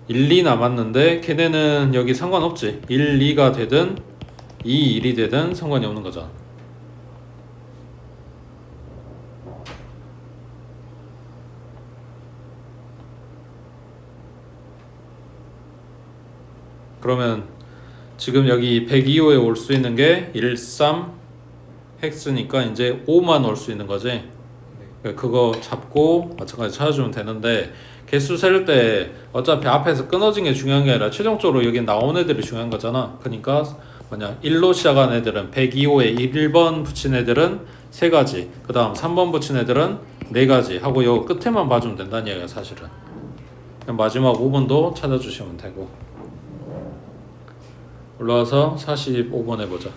1, 2 남았는데 걔네는 여기 상관없지. 1, 2가 되든 2, 1이 되든 상관이 없는 거잖아. 그러면 지금 여기 102호에 올 수 있는 게 1, 3 헥스니까 이제 5만 올 수 있는 거지. 네. 그거 잡고 마찬가지 찾아주면 되는데 개수 셀 때 어차피 앞에서 끊어진 게 중요한 게 아니라 최종적으로 여기 나온 애들이 중요한 거잖아. 그러니까 뭐냐 1로 시작한 애들은 102호에 1번 붙인 애들은 3가지, 그 다음 3번 붙인 애들은 4가지 하고 요 끝에만 봐주면 된다는 얘기야 사실은. 그냥 마지막 5번도 찾아주시면 되고. 올라와서 45번 해보자.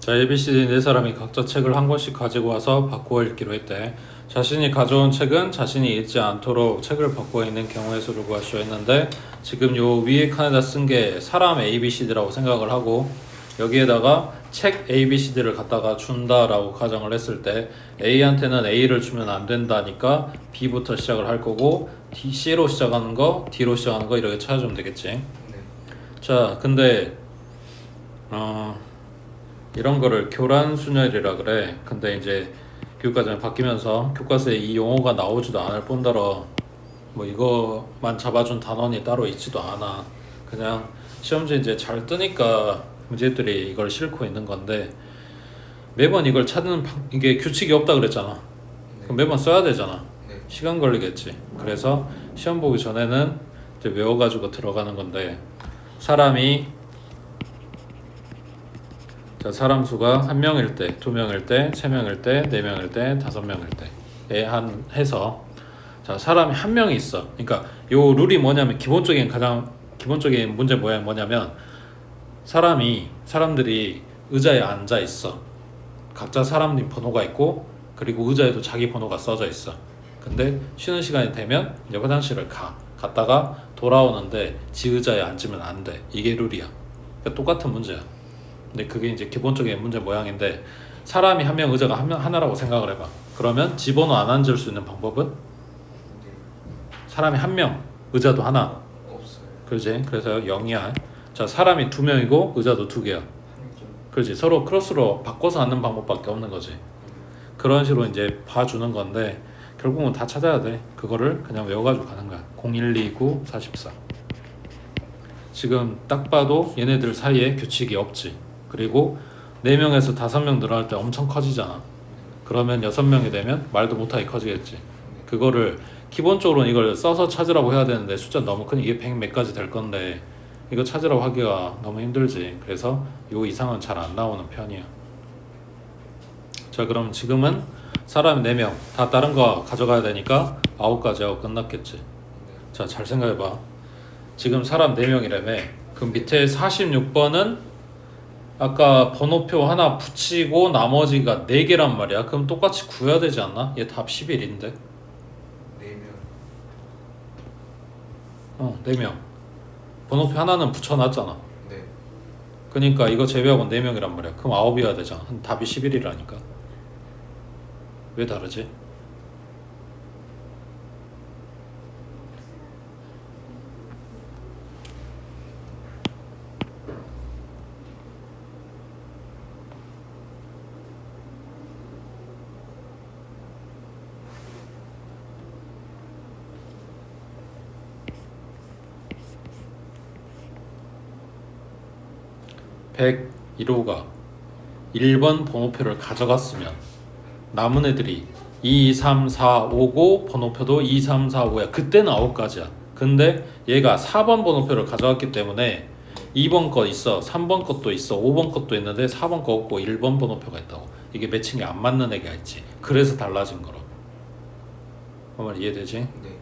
자, ABCD 네 사람이 각자 책을 한 권씩 가지고 와서 바꾸어 읽기로 했대. 자신이 가져온 책은 자신이 읽지 않도록 책을 바꾸어 읽는 경우의 수를 구하시오 했는데, 지금 요 위에 칸에다 쓴 게 사람 ABCD라고 생각을 하고 여기에다가 책 ABCD를 갖다가 준다라고 가정을 했을 때 A한테는 A를 주면 안 된다니까 B부터 시작을 할 거고, C로 시작하는 거, D로 시작하는 거 이렇게 찾아주면 되겠지. 네. 자, 근데 이런 거를 교란순열이라 그래. 근데 이제 교육과정이 바뀌면서 교과서에 이 용어가 나오지도 않을 뿐더러 뭐 이거만 잡아준 단원이 따로 있지도 않아. 그냥 시험지 이제 잘 뜨니까 문제들이 이걸 싣고 있는 건데, 매번 이걸 찾는 이게 규칙이 없다 그랬잖아. 그럼 매번 써야 되잖아. 네. 시간 걸리겠지. 그래서 시험 보기 전에는 이제 외워가지고 들어가는 건데, 사람 수가 1명일 때, 2명일 때, 3명일 때, 4명일 때, 5명일 때에 해서, 자, 사람이 1명이 있어. 그러니까 요 룰이 뭐냐면, 가장 기본적인 문제 모양이 뭐냐면, 사람들이 의자에 앉아 있어. 각자 사람들 번호가 있고, 그리고 의자에도 자기 번호가 써져 있어. 근데 쉬는 시간이 되면 이제 화장실을 갔다가 돌아오는데 지 의자에 앉으면 안 돼. 이게 룰이야. 그러니까 똑같은 문제야. 근데 그게 이제 기본적인 문제 모양인데, 사람이 1명, 의자가 하나라고 생각을 해봐. 그러면 지 번호 안 앉을 수 있는 방법은? 네. 사람이 1명, 의자도 하나. 없어요. 그렇지? 그래서 0이야. 자, 사람이 2명이고 의자도 2개야. 한점. 그렇지? 서로 크로스로 바꿔서 앉는 방법밖에 없는 거지. 그런 식으로 이제 봐주는 건데, 결국은 다 찾아야 돼. 그거를 그냥 외워가지고 가는 거야. 0129 44. 지금 딱 봐도 얘네들 사이에 규칙이 없지. 그리고 4명에서 5명 늘어날 때 엄청 커지잖아. 그러면 6명이 되면 말도 못하게 커지겠지. 그거를 기본적으로는 이걸 써서 찾으라고 해야 되는데 숫자 너무 큰, 이게 100 몇 가지 될 건데 이거 찾으라고 하기가 너무 힘들지. 그래서 요 이상은 잘 안 나오는 편이야. 자, 그럼 지금은 사람이 4명 다 다른 거 가져가야 되니까 9가지 하고 끝났겠지. 자, 잘 생각해봐. 지금 사람 4명이라며. 그 밑에 46번은 아까 번호표 하나 붙이고 나머지가 4개란 말이야. 그럼 똑같이 구해야 되지 않나? 얘 답 11인데. 4명. 4명. 번호표 하나는 붙여놨잖아. 네. 그러니까 이거 제외하고 4명이란 말이야. 그럼 9이어야 되잖아. 답이 11이라니까. 왜 다르지? (100) 1호가 1번 번호표를 가져갔으면 남은 애들이 2, 3, 4, 5고 번호표도 2, 3, 4, 5야. 그때는 9가지야. 근데 얘가 4번 번호표를 가져갔기 때문에 2번 거 있어, 3번 것도 있어, 5번 것도 있는데 4번 거 없고 1번 번호표가 있다고. 이게 매칭이 안 맞는 애가 있지. 그래서 달라진 거라고. 그 말 이해되지? 네.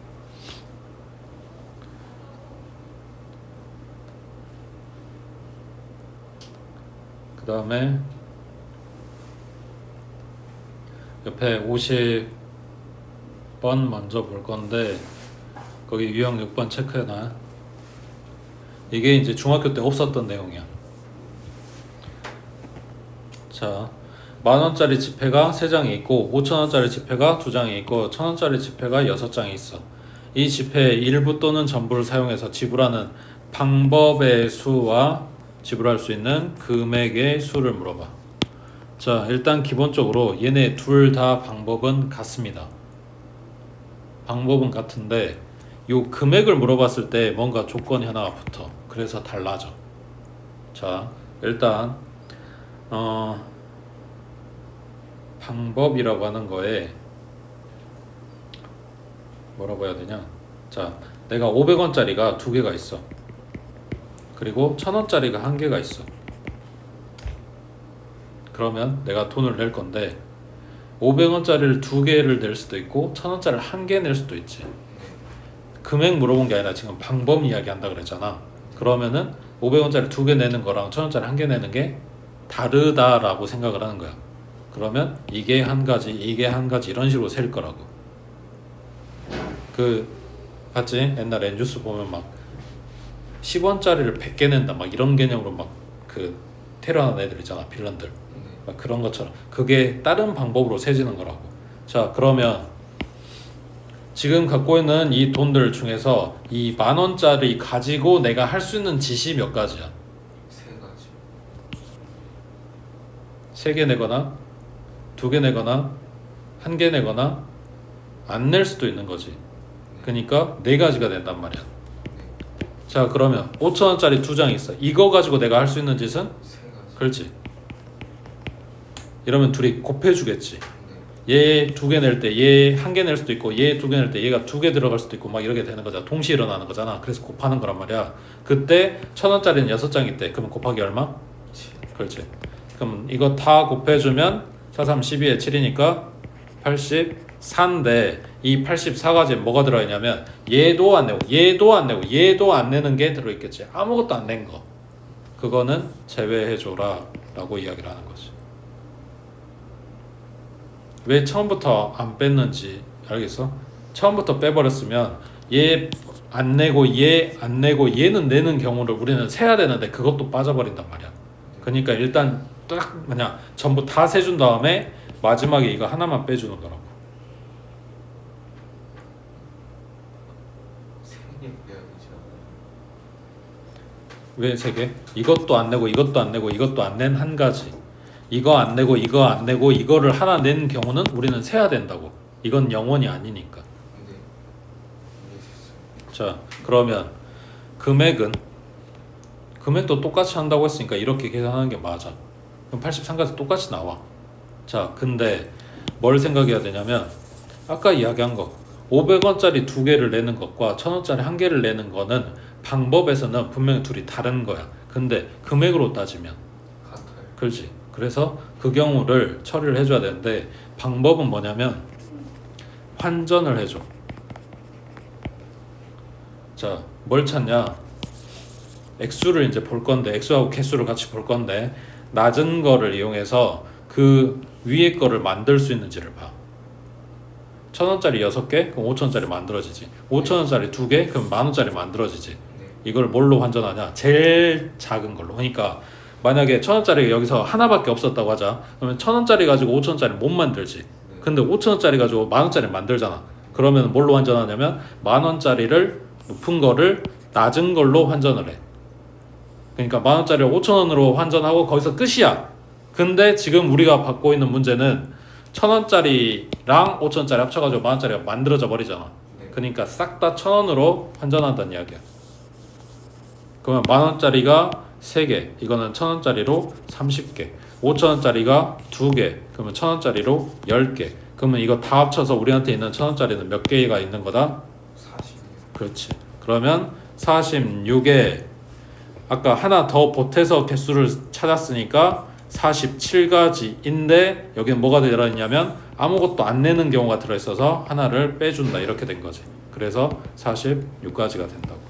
그 다음에 옆에 50번 먼저 볼 건데, 거기 유형 6번 체크해놔. 이게 이제 중학교 때 없었던 내용이야. 자, 10,000원짜리 지폐가 3장이 있고 5,000원짜리 지폐가 2장이 있고 1,000원짜리 지폐가 6장이 있어. 이 지폐의 일부 또는 전부를 사용해서 지불하는 방법의 수와 지불할 수 있는 금액의 수를 물어봐. 자, 일단 기본적으로 얘네 둘 다 방법은 같습니다. 방법은 같은데 요 금액을 물어봤을 때 뭔가 조건이 하나가 붙어. 그래서 달라져. 자, 일단 방법이라고 하는 거에 뭐라고 해야 되냐. 자, 내가 500원짜리가 2개가 있어. 그리고 1,000원짜리가 1개가 있어. 그러면 내가 돈을 낼 건데 500원짜리를 2개를 낼 수도 있고 1,000원짜리를 1개 낼 수도 있지. 금액 물어본 게 아니라 지금 방법 이야기 한다 그랬잖아. 그러면은 500원짜리 2개 내는 거랑 1,000원짜리 1개 내는 게 다르다라고 생각을 하는 거야. 그러면 이게 한 가지, 이게 한 가지 이런 식으로 셀 거라고. 그 봤지? 옛날 엔주스 보면 막 10원짜리를 100개 낸다 막 이런 개념으로 막 그 테러하는 애들 있잖아, 빌런들. 막 그런 것처럼 그게 다른 방법으로 세지는 거라고. 자, 그러면 지금 갖고 있는 이 돈들 중에서 이 10,000원짜리 가지고 내가 할 수 있는 짓이 몇 가지야? 세 가지. 3개 내거나 2개 내거나 1개 내거나 안 낼 수도 있는 거지. 그러니까 4가지가 된단 말이야. 자, 그러면 5,000원짜리 2장 있어. 이거 가지고 내가 할 수 있는 짓은? 세 가지. 그렇지. 이러면 둘이 곱해주겠지. 네. 얘 2개 낼 때 얘 1개 낼 수도 있고 얘 2개 낼 때 얘가 2개 들어갈 수도 있고 막 이렇게 되는 거잖아. 동시에 일어나는 거잖아. 그래서 곱하는 거란 말이야. 그때 1,000원짜리는 6장 있대. 그러면 곱하기 얼마? 7. 그렇지. 그럼 이거 다 곱해주면 4, 3, 12에 7이니까 84인데 이 84가지에 뭐가 들어있냐면 얘도 안 내고 얘도 안 내고 얘도 안 내는 게 들어있겠지. 아무것도 안 낸 거. 그거는 제외해줘라 라고 이야기를 하는 거지. 왜 처음부터 안 뺐는지 알겠어? 처음부터 빼버렸으면 얘 안 내고 얘 안 내고 얘는 내는 경우를 우리는 세야 되는데 그것도 빠져버린단 말이야. 그러니까 일단 딱 그냥 전부 다 세준 다음에 마지막에 이거 하나만 빼주는 거라고. 세 개 빼야 되지 않아요? 왜 3개? 이것도 안 내고 이것도 안 내고 이것도 안 낸 한 가지. 이거 안 내고 이거 안 내고 이거를 하나 낸 경우는 우리는 세야 된다고. 이건 영원이 아니니까. 네. 이해했어요. 자, 그러면 금액도 똑같이 한다고 했으니까 이렇게 계산하는 게 맞아. 그럼 83까지 똑같이 나와. 자, 근데 뭘 생각해야 되냐면 아까 이야기한 거 500원짜리 2개를 내는 것과 1,000원짜리 1개를 내는 거는 방법에서는 분명히 둘이 다른 거야. 근데 금액으로 따지면 같아요. 그렇지. 그래서 그 경우를 처리를 해줘야 되는데 방법은 뭐냐면 환전을 해줘. 자, 뭘 찾냐? 액수를 이제 볼 건데 액수하고 개수를 같이 볼 건데 낮은 거를 이용해서 그 위에 거를 만들 수 있는지를 봐. 1,000원짜리 6개? 그럼 5,000원짜리 만들어지지. 5,000원짜리 2개? 그럼 10,000원짜리 만들어지지. 네. 이걸 뭘로 환전하냐? 제일 작은 걸로. 그러니까 만약에 1,000원짜리가 여기서 하나밖에 없었다고 하자. 그러면 1,000원짜리 가지고 5,000원짜리 못 만들지. 근데 5,000원짜리 가지고 10,000원짜리 만들잖아. 그러면 뭘로 환전하냐면 10,000원짜리를 높은 거를 낮은 걸로 환전을 해. 그러니까 10,000원짜리를 5,000원으로 환전하고 거기서 끝이야. 근데 지금 우리가 받고 있는 문제는 1,000원짜리랑 5,000원짜리 합쳐가지고 10,000원짜리가 만들어져 버리잖아. 네. 그러니까 싹 다 1,000원으로 환전한다는 이야기야. 그러면 10,000원짜리가 3개, 이거는 1,000원짜리로 30개, 5,000원짜리가 2개, 그러면 1,000원짜리로 10개. 그러면 이거 다 합쳐서 우리한테 있는 1,000원짜리는 몇 개가 있는 거다? 40이요. 그렇지. 그러면 46에 아까 하나 더 보태서 개수를 찾았으니까 47가지인데 여기는 뭐가 들어있냐면 아무것도 안 내는 경우가 들어있어서 하나를 빼준다 이렇게 된 거지. 그래서 46가지가 된다고.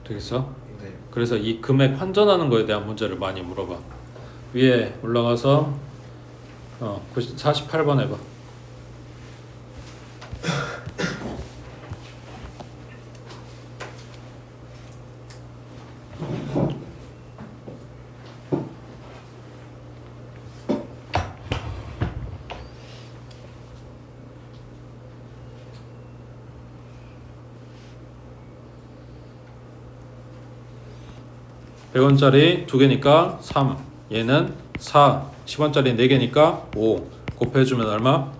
되겠어? 네. 그래서 이 금액 환전하는 거에 대한 문제를 많이 물어봐. 위에 올라가서 48번 해봐. (100) 원짜리 2개니까 3, 얘는 4, 10원짜리 4개니까 5 곱해주면 얼마?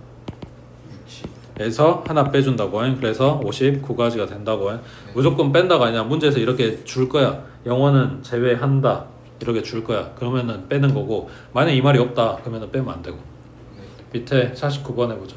60. 에서 하나 빼준다고 해. 그래서 59가지가 된다고 해. 무조건 뺀다가 아니라 문제에서 이렇게 줄 거야. 영어는 제외한다 이렇게 줄 거야. 그러면은 빼는 거고, 만약 이 말이 없다 그러면은 빼면 안 되고. 네. 밑에 49번 해보자.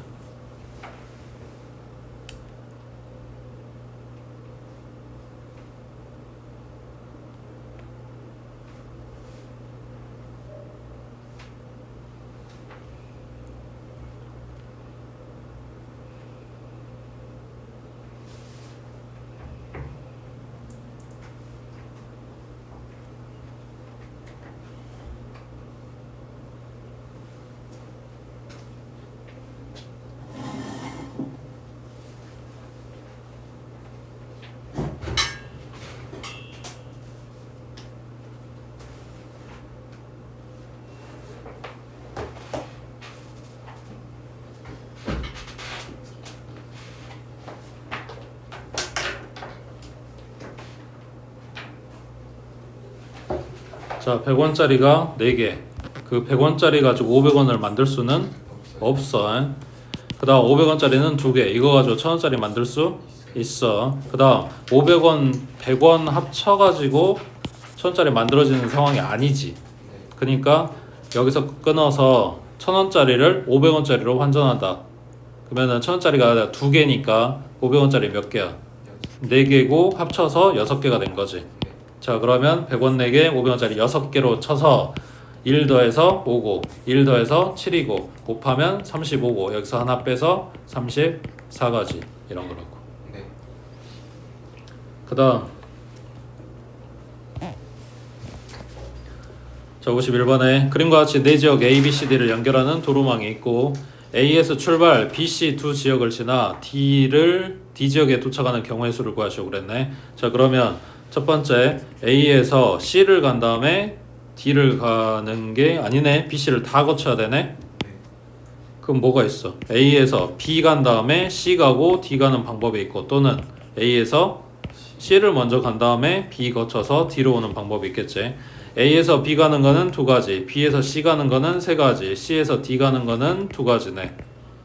자, 100원짜리가 4개. 그 100원짜리 가지고 500원을 만들 수는 없어. 그 다음 500원짜리는 2개. 이거 가지고 1000원짜리 만들 수 있어. 그 다음 500원, 100원 합쳐가지고 1000원짜리 만들어지는 상황이 아니지. 그러니까 여기서 끊어서 1000원짜리를 500원짜리로 환전한다. 그러면은 1000원짜리가 2개니까 500원짜리 몇 개야? 4개고 합쳐서 6개가 된 거지. 자, 그러면 100원 4개, 500원짜리 6개로 쳐서 1 더해서 5고 1 더해서 7이고 곱하면 35고 여기서 하나 빼서 34가지 이런 거라고. 네. 그 다음 자 51번에 그림과 같이 네 지역 A, B, C, D를 연결하는 도로망이 있고 A에서 출발 B, C 두 지역을 지나 D 지역에 도착하는 경우의 수를 구하시오 그랬네. 자 그러면 첫 번째 A에서 C를 간 다음에 D를 가는 게 아니네. B, C를 다 거쳐야 되네. 그럼 뭐가 있어? A에서 B 간 다음에 C 가고 D 가는 방법이 있고 또는 A에서 C를 먼저 간 다음에 B 거쳐서 D로 오는 방법이 있겠지. A에서 B 가는 거는 2가지, B에서 C 가는 거는 3가지, C에서 D 가는 거는 2가지네.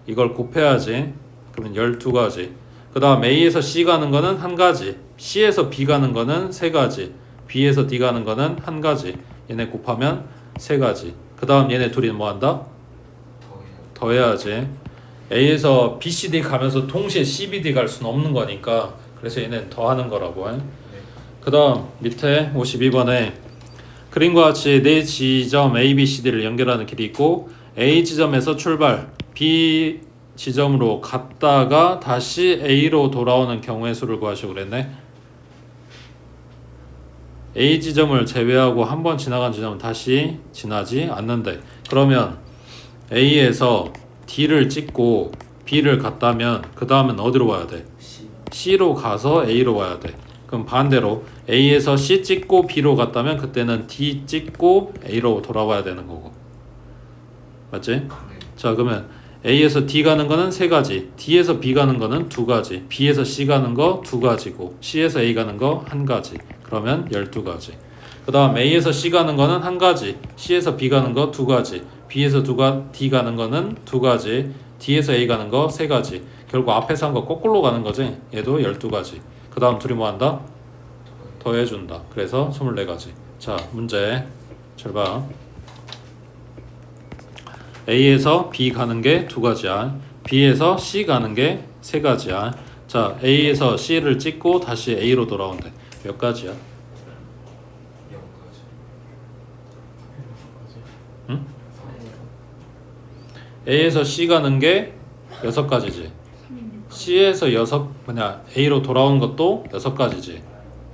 이걸 곱해야지. 그러면 12가지. 그 다음 A에서 C 가는 거는 1가지, C에서 B 가는 거는 3가지, B에서 D 가는 거는 1가지. 얘네 곱하면 3가지. 그 다음 얘네 둘이 뭐 한다? 더해야지. A에서 B, C, D 가면서 동시에 C, B, D 갈 수는 없는 거니까 그래서 얘는 더하는 거라고. 그 다음 밑에 52번에 그림과 같이 네 지점 A, B, C, D를 연결하는 길이 있고 A 지점에서 출발 B 지점으로 갔다가 다시 A로 돌아오는 경우의 수를 구하시고 그랬네. A 지점을 제외하고 한 번 지나간 지점은 다시 지나지 않는데 그러면 A에서 D를 찍고 B를 갔다면 그 다음은 어디로 와야 돼? C로 가서 A로 와야 돼. 그럼 반대로 A에서 C 찍고 B로 갔다면 그때는 D 찍고 A로 돌아와야 되는 거고. 맞지? 자 그러면 A에서 D 가는 거는 3가지, D에서 B 가는 거는 2가지, B에서 C 가는 거 2가지고 C에서 A 가는 거 1가지. 그러면 12가지. 그 다음 A에서 C 가는 거는 1가지, C에서 B 가는 거 2가지, B에서 D 가는 거는 2가지, D에서 A 가는 거 3가지. 결국 앞에서 한 거 거꾸로 가는 거지. 얘도 12가지. 그 다음 둘이 뭐 한다? 더해준다. 그래서 24가지. 자 문제 잘 봐. A에서 B 가는 게 2가지야. B에서 C 가는 게 3가지야. 자 A에서 C를 찍고 다시 A로 돌아온대. 몇 가지야? 응? A에서 C 가는 게 6가지지. C에서 A로 돌아오는 것도 6가지지.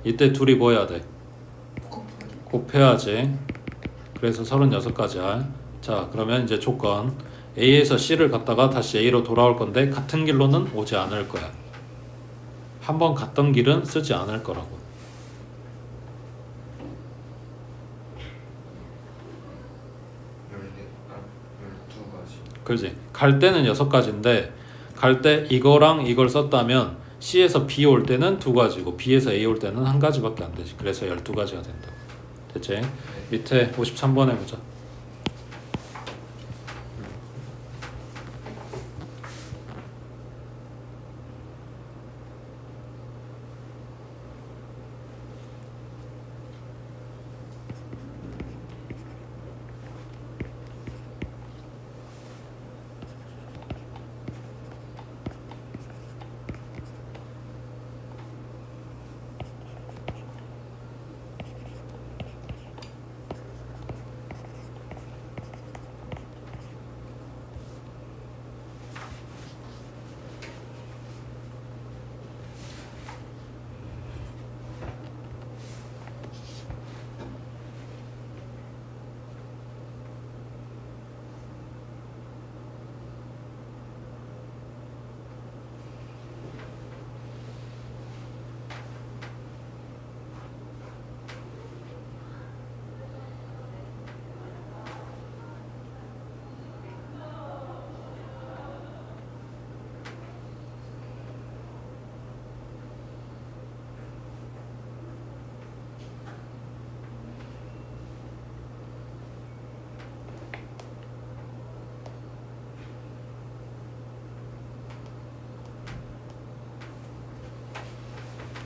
이때 둘이 뭐 해야 돼? 곱해야지. 그래서 36가지야. 자 그러면 이제 조건 A에서 C를 갔다가 다시 A로 돌아올 건데 같은 길로는 오지 않을 거야. 한번 갔던 길은 쓰지 않을 거라고. 그렇지. 갈 때는 6가지인데 갈 때 이거랑 이걸 썼다면 C에서 B 올 때는 2가지고 B에서 A 올 때는 1가지밖에 안 되지. 그래서 12가지가 된다. 됐지? 밑에 53번 해보자.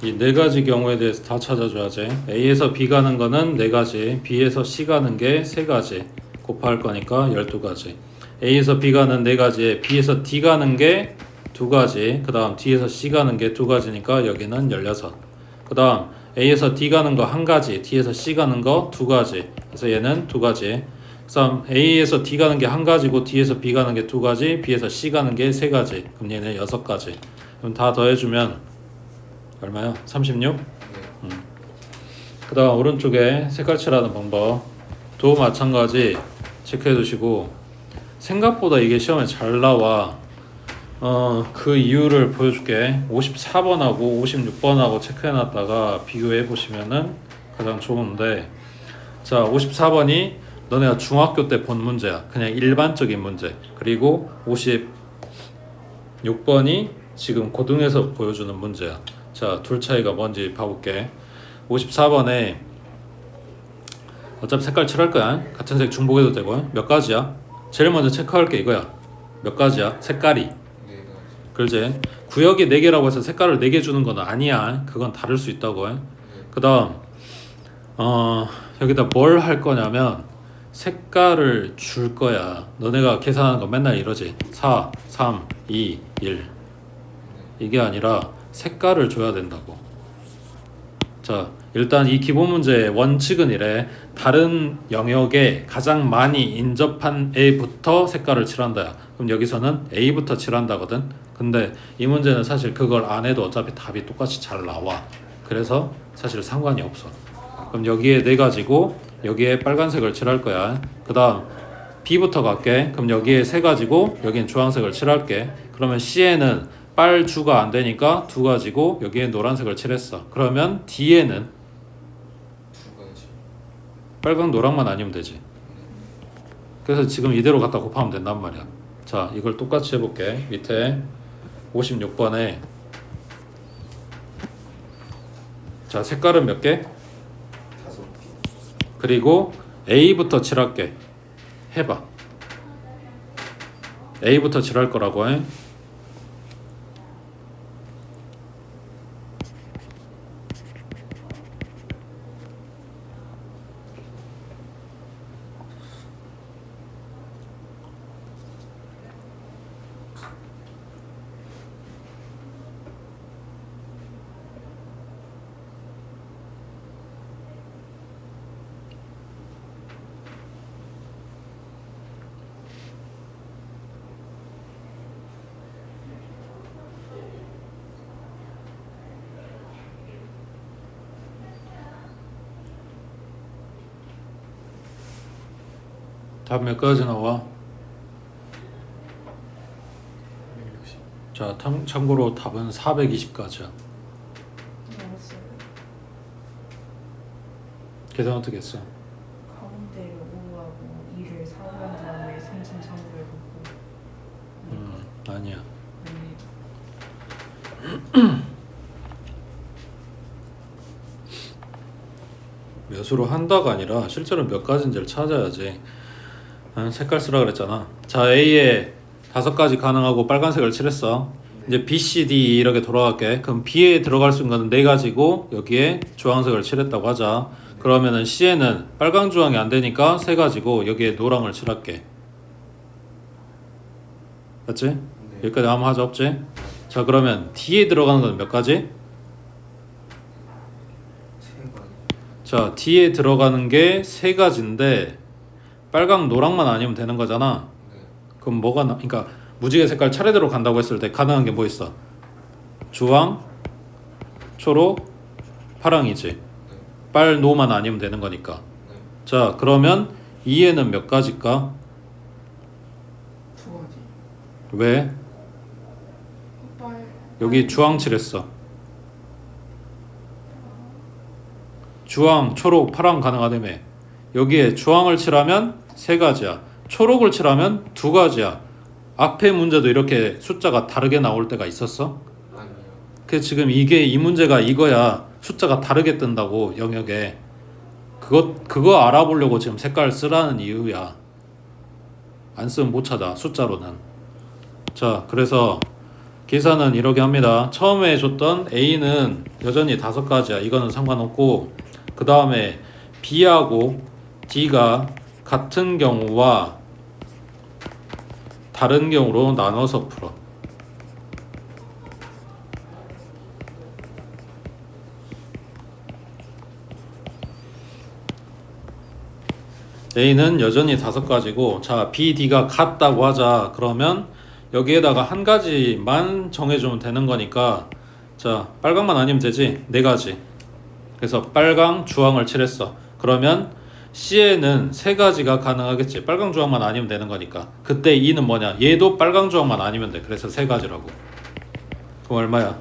이 네 가지 경우에 대해서 다 찾아줘야지. A에서 B 가는 거는 네 가지, B에서 C 가는 게 세 가지 곱할 거니까 12가지. A에서 B 가는 네 가지에 B에서 D 가는 게 두 가지, 그 다음 D에서 C 가는 게 두 가지니까 여기는 16. 그 다음 A에서 D 가는 거 한 가지, D에서 C 가는 거 두 가지. 그래서 얘는 두 가지. 그 다음 A에서 D 가는 게 한 가지고 D에서 B 가는 게 두 가지, B에서 C 가는 게 세 가지. 그럼 얘는 6가지. 그럼 다 더해주면 얼마야? 36? 네. 그 다음 오른쪽에 색깔 칠하는 방법도 마찬가지 체크해 두시고, 생각보다 이게 시험에 잘 나와. 그 이유를 보여줄게. 54번하고 56번하고 체크해 놨다가 비교해 보시면은 가장 좋은데, 자 54번이 너네가 중학교 때 본 문제야. 그냥 일반적인 문제. 그리고 56번이 지금 고등에서 보여주는 문제야. 자, 둘 차이가 뭔지 봐볼게. 54번에 어차피 색깔 칠할 거야. 같은 색 중복해도 되고. 몇 가지야? 제일 먼저 체크할 게 이거야. 몇 가지야? 색깔이. 네 가지. 그렇지. 구역이 4개라고 해서 색깔을 4개 주는 건 아니야. 그건 다를 수 있다고 해. 그 다음 여기다 뭘 할 거냐면 색깔을 줄 거야. 너네가 계산하는 거 맨날 이러지. 4, 3, 2, 1. 이게 아니라 색깔을 줘야 된다고. 자, 일단 이 기본 문제의 원칙은 이래. 다른 영역에 가장 많이 인접한 A부터 색깔을 칠한다. 그럼 여기서는 A부터 칠한다거든. 근데 이 문제는 사실 그걸 안 해도 어차피 답이 똑같이 잘 나와. 그래서 사실 상관이 없어. 그럼 여기에 네 가지고 여기에 빨간색을 칠할 거야. 그 다음 B부터 갈게. 그럼 여기에 세 가지고 여기엔 주황색을 칠할게. 그러면 C에는 빨주가 안 되니까 두 가지고 여기에 노란색을 칠했어. 그러면 D에는 두 가지. 빨강 노랑만 아니면 되지. 그래서 지금 이대로 갖다 곱하면 된단 말이야. 자, 이걸 똑같이 해볼게. 밑에 56번에 자, 색깔은 몇 개? 5개. 그리고 A부터 칠할게. 해봐. A부터 칠할 거라고 해. 답 몇 가지 나와? 160. 자, 참고로 답은 420가지야. 나왔어요. 계산 어떻게 했어? 가운데 5하고 2를 4로 한 다음에 3층 참고해 놓고. 아니야. 몇으로 한다가 아니라 실제로 몇 가지인지를 찾아야지. 색깔 쓰라 그랬잖아. 자, A에 5가지 가능하고 빨간색을 칠했어. 이제 B, C, D 이렇게 돌아갈게. 그럼 B에 들어갈 수 있는 건 4가지고 여기에 주황색을 칠했다고 하자. 그러면은 C에는 빨강 주황이 안 되니까 3가지고 여기에 노랑을 칠할게. 맞지? 네. 여기까지 아무 하자 없지? 자, 그러면 D에 들어가는 건 몇 가지? 세 가지. 자, D에 들어가는 게 3가지인데 빨강 노랑만 아니면 되는 거잖아. 네. 그럼 뭐가 그러니까 무지개 색깔 차례대로 간다고 했을 때 가능한 게 뭐 있어? 주황, 초록, 파랑이지. 네. 빨, 노만 아니면 되는 거니까. 네. 자, 그러면 2에는 몇 가지일까? 2가지. 왜? 빨. 여기 주황 칠했어. 주황, 초록, 파랑 가능하다며. 여기에 주황을 칠하면 3가지야. 초록을 칠하면 2가지야. 앞에 문제도 이렇게 숫자가 다르게 나올 때가 있었어? 아니요. 그래서 지금 이 문제가 이거야. 숫자가 다르게 뜬다고 영역에. 그거 알아보려고 지금 색깔 쓰라는 이유야. 안 쓰면 못 찾아 숫자로는. 자, 그래서 계산은 이렇게 합니다. 처음에 줬던 A는 여전히 5가지야. 이거는 상관없고, 그 다음에 B하고 D가 같은 경우와 다른 경우로 나눠서 풀어. A는 여전히 5가지고, 자, B, D가 같다고 하자. 그러면 여기에다가 한 가지만 정해주면 되는 거니까, 자, 빨강만 아니면 되지. 4가지. 그래서 빨강, 주황을 칠했어. 그러면 C에는 3가지가 가능하겠지. 빨강, 주황만 아니면 되는 거니까. 그때 E는 뭐냐? 얘도 빨강, 주황만 아니면 돼. 그래서 3가지라고. 그럼 얼마야?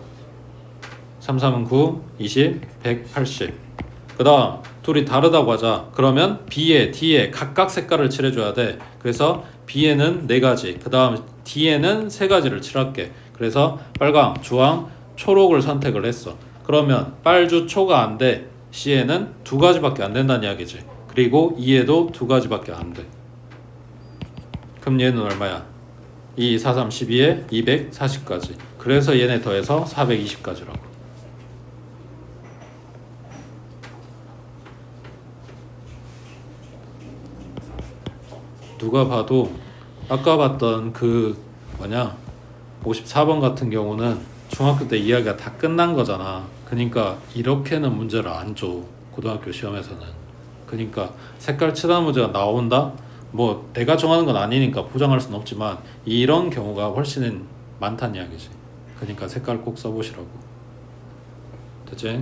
3, 3은 9, 20, 180. 그 다음 둘이 다르다고 하자. 그러면 B에 D에 각각 색깔을 칠해줘야 돼. 그래서 B에는 4가지, 그 다음 D에는 3가지를 칠할게. 그래서 빨강, 주황, 초록을 선택을 했어. 그러면 빨주, 초가 안 돼. C에는 2가지밖에 안 된다는 이야기지. 그리고 E에도 2가지밖에 안 돼. 그럼 얘는 얼마야? 2, 4, 3, 12에 240까지. 그래서 얘네 더해서 420까지라고. 누가 봐도 아까 봤던 그 54번 같은 경우는 중학교 때 이야기가 다 끝난 거잖아. 그러니까 이렇게는 문제를 안 줘, 고등학교 시험에서는. 그러니까 색깔 칠하는 문제가 나온다? 뭐 내가 정하는 건 아니니까 보장할 수는 없지만 이런 경우가 훨씬 많다는 이야기지. 그러니까 색깔 꼭 써보시라고. 됐지?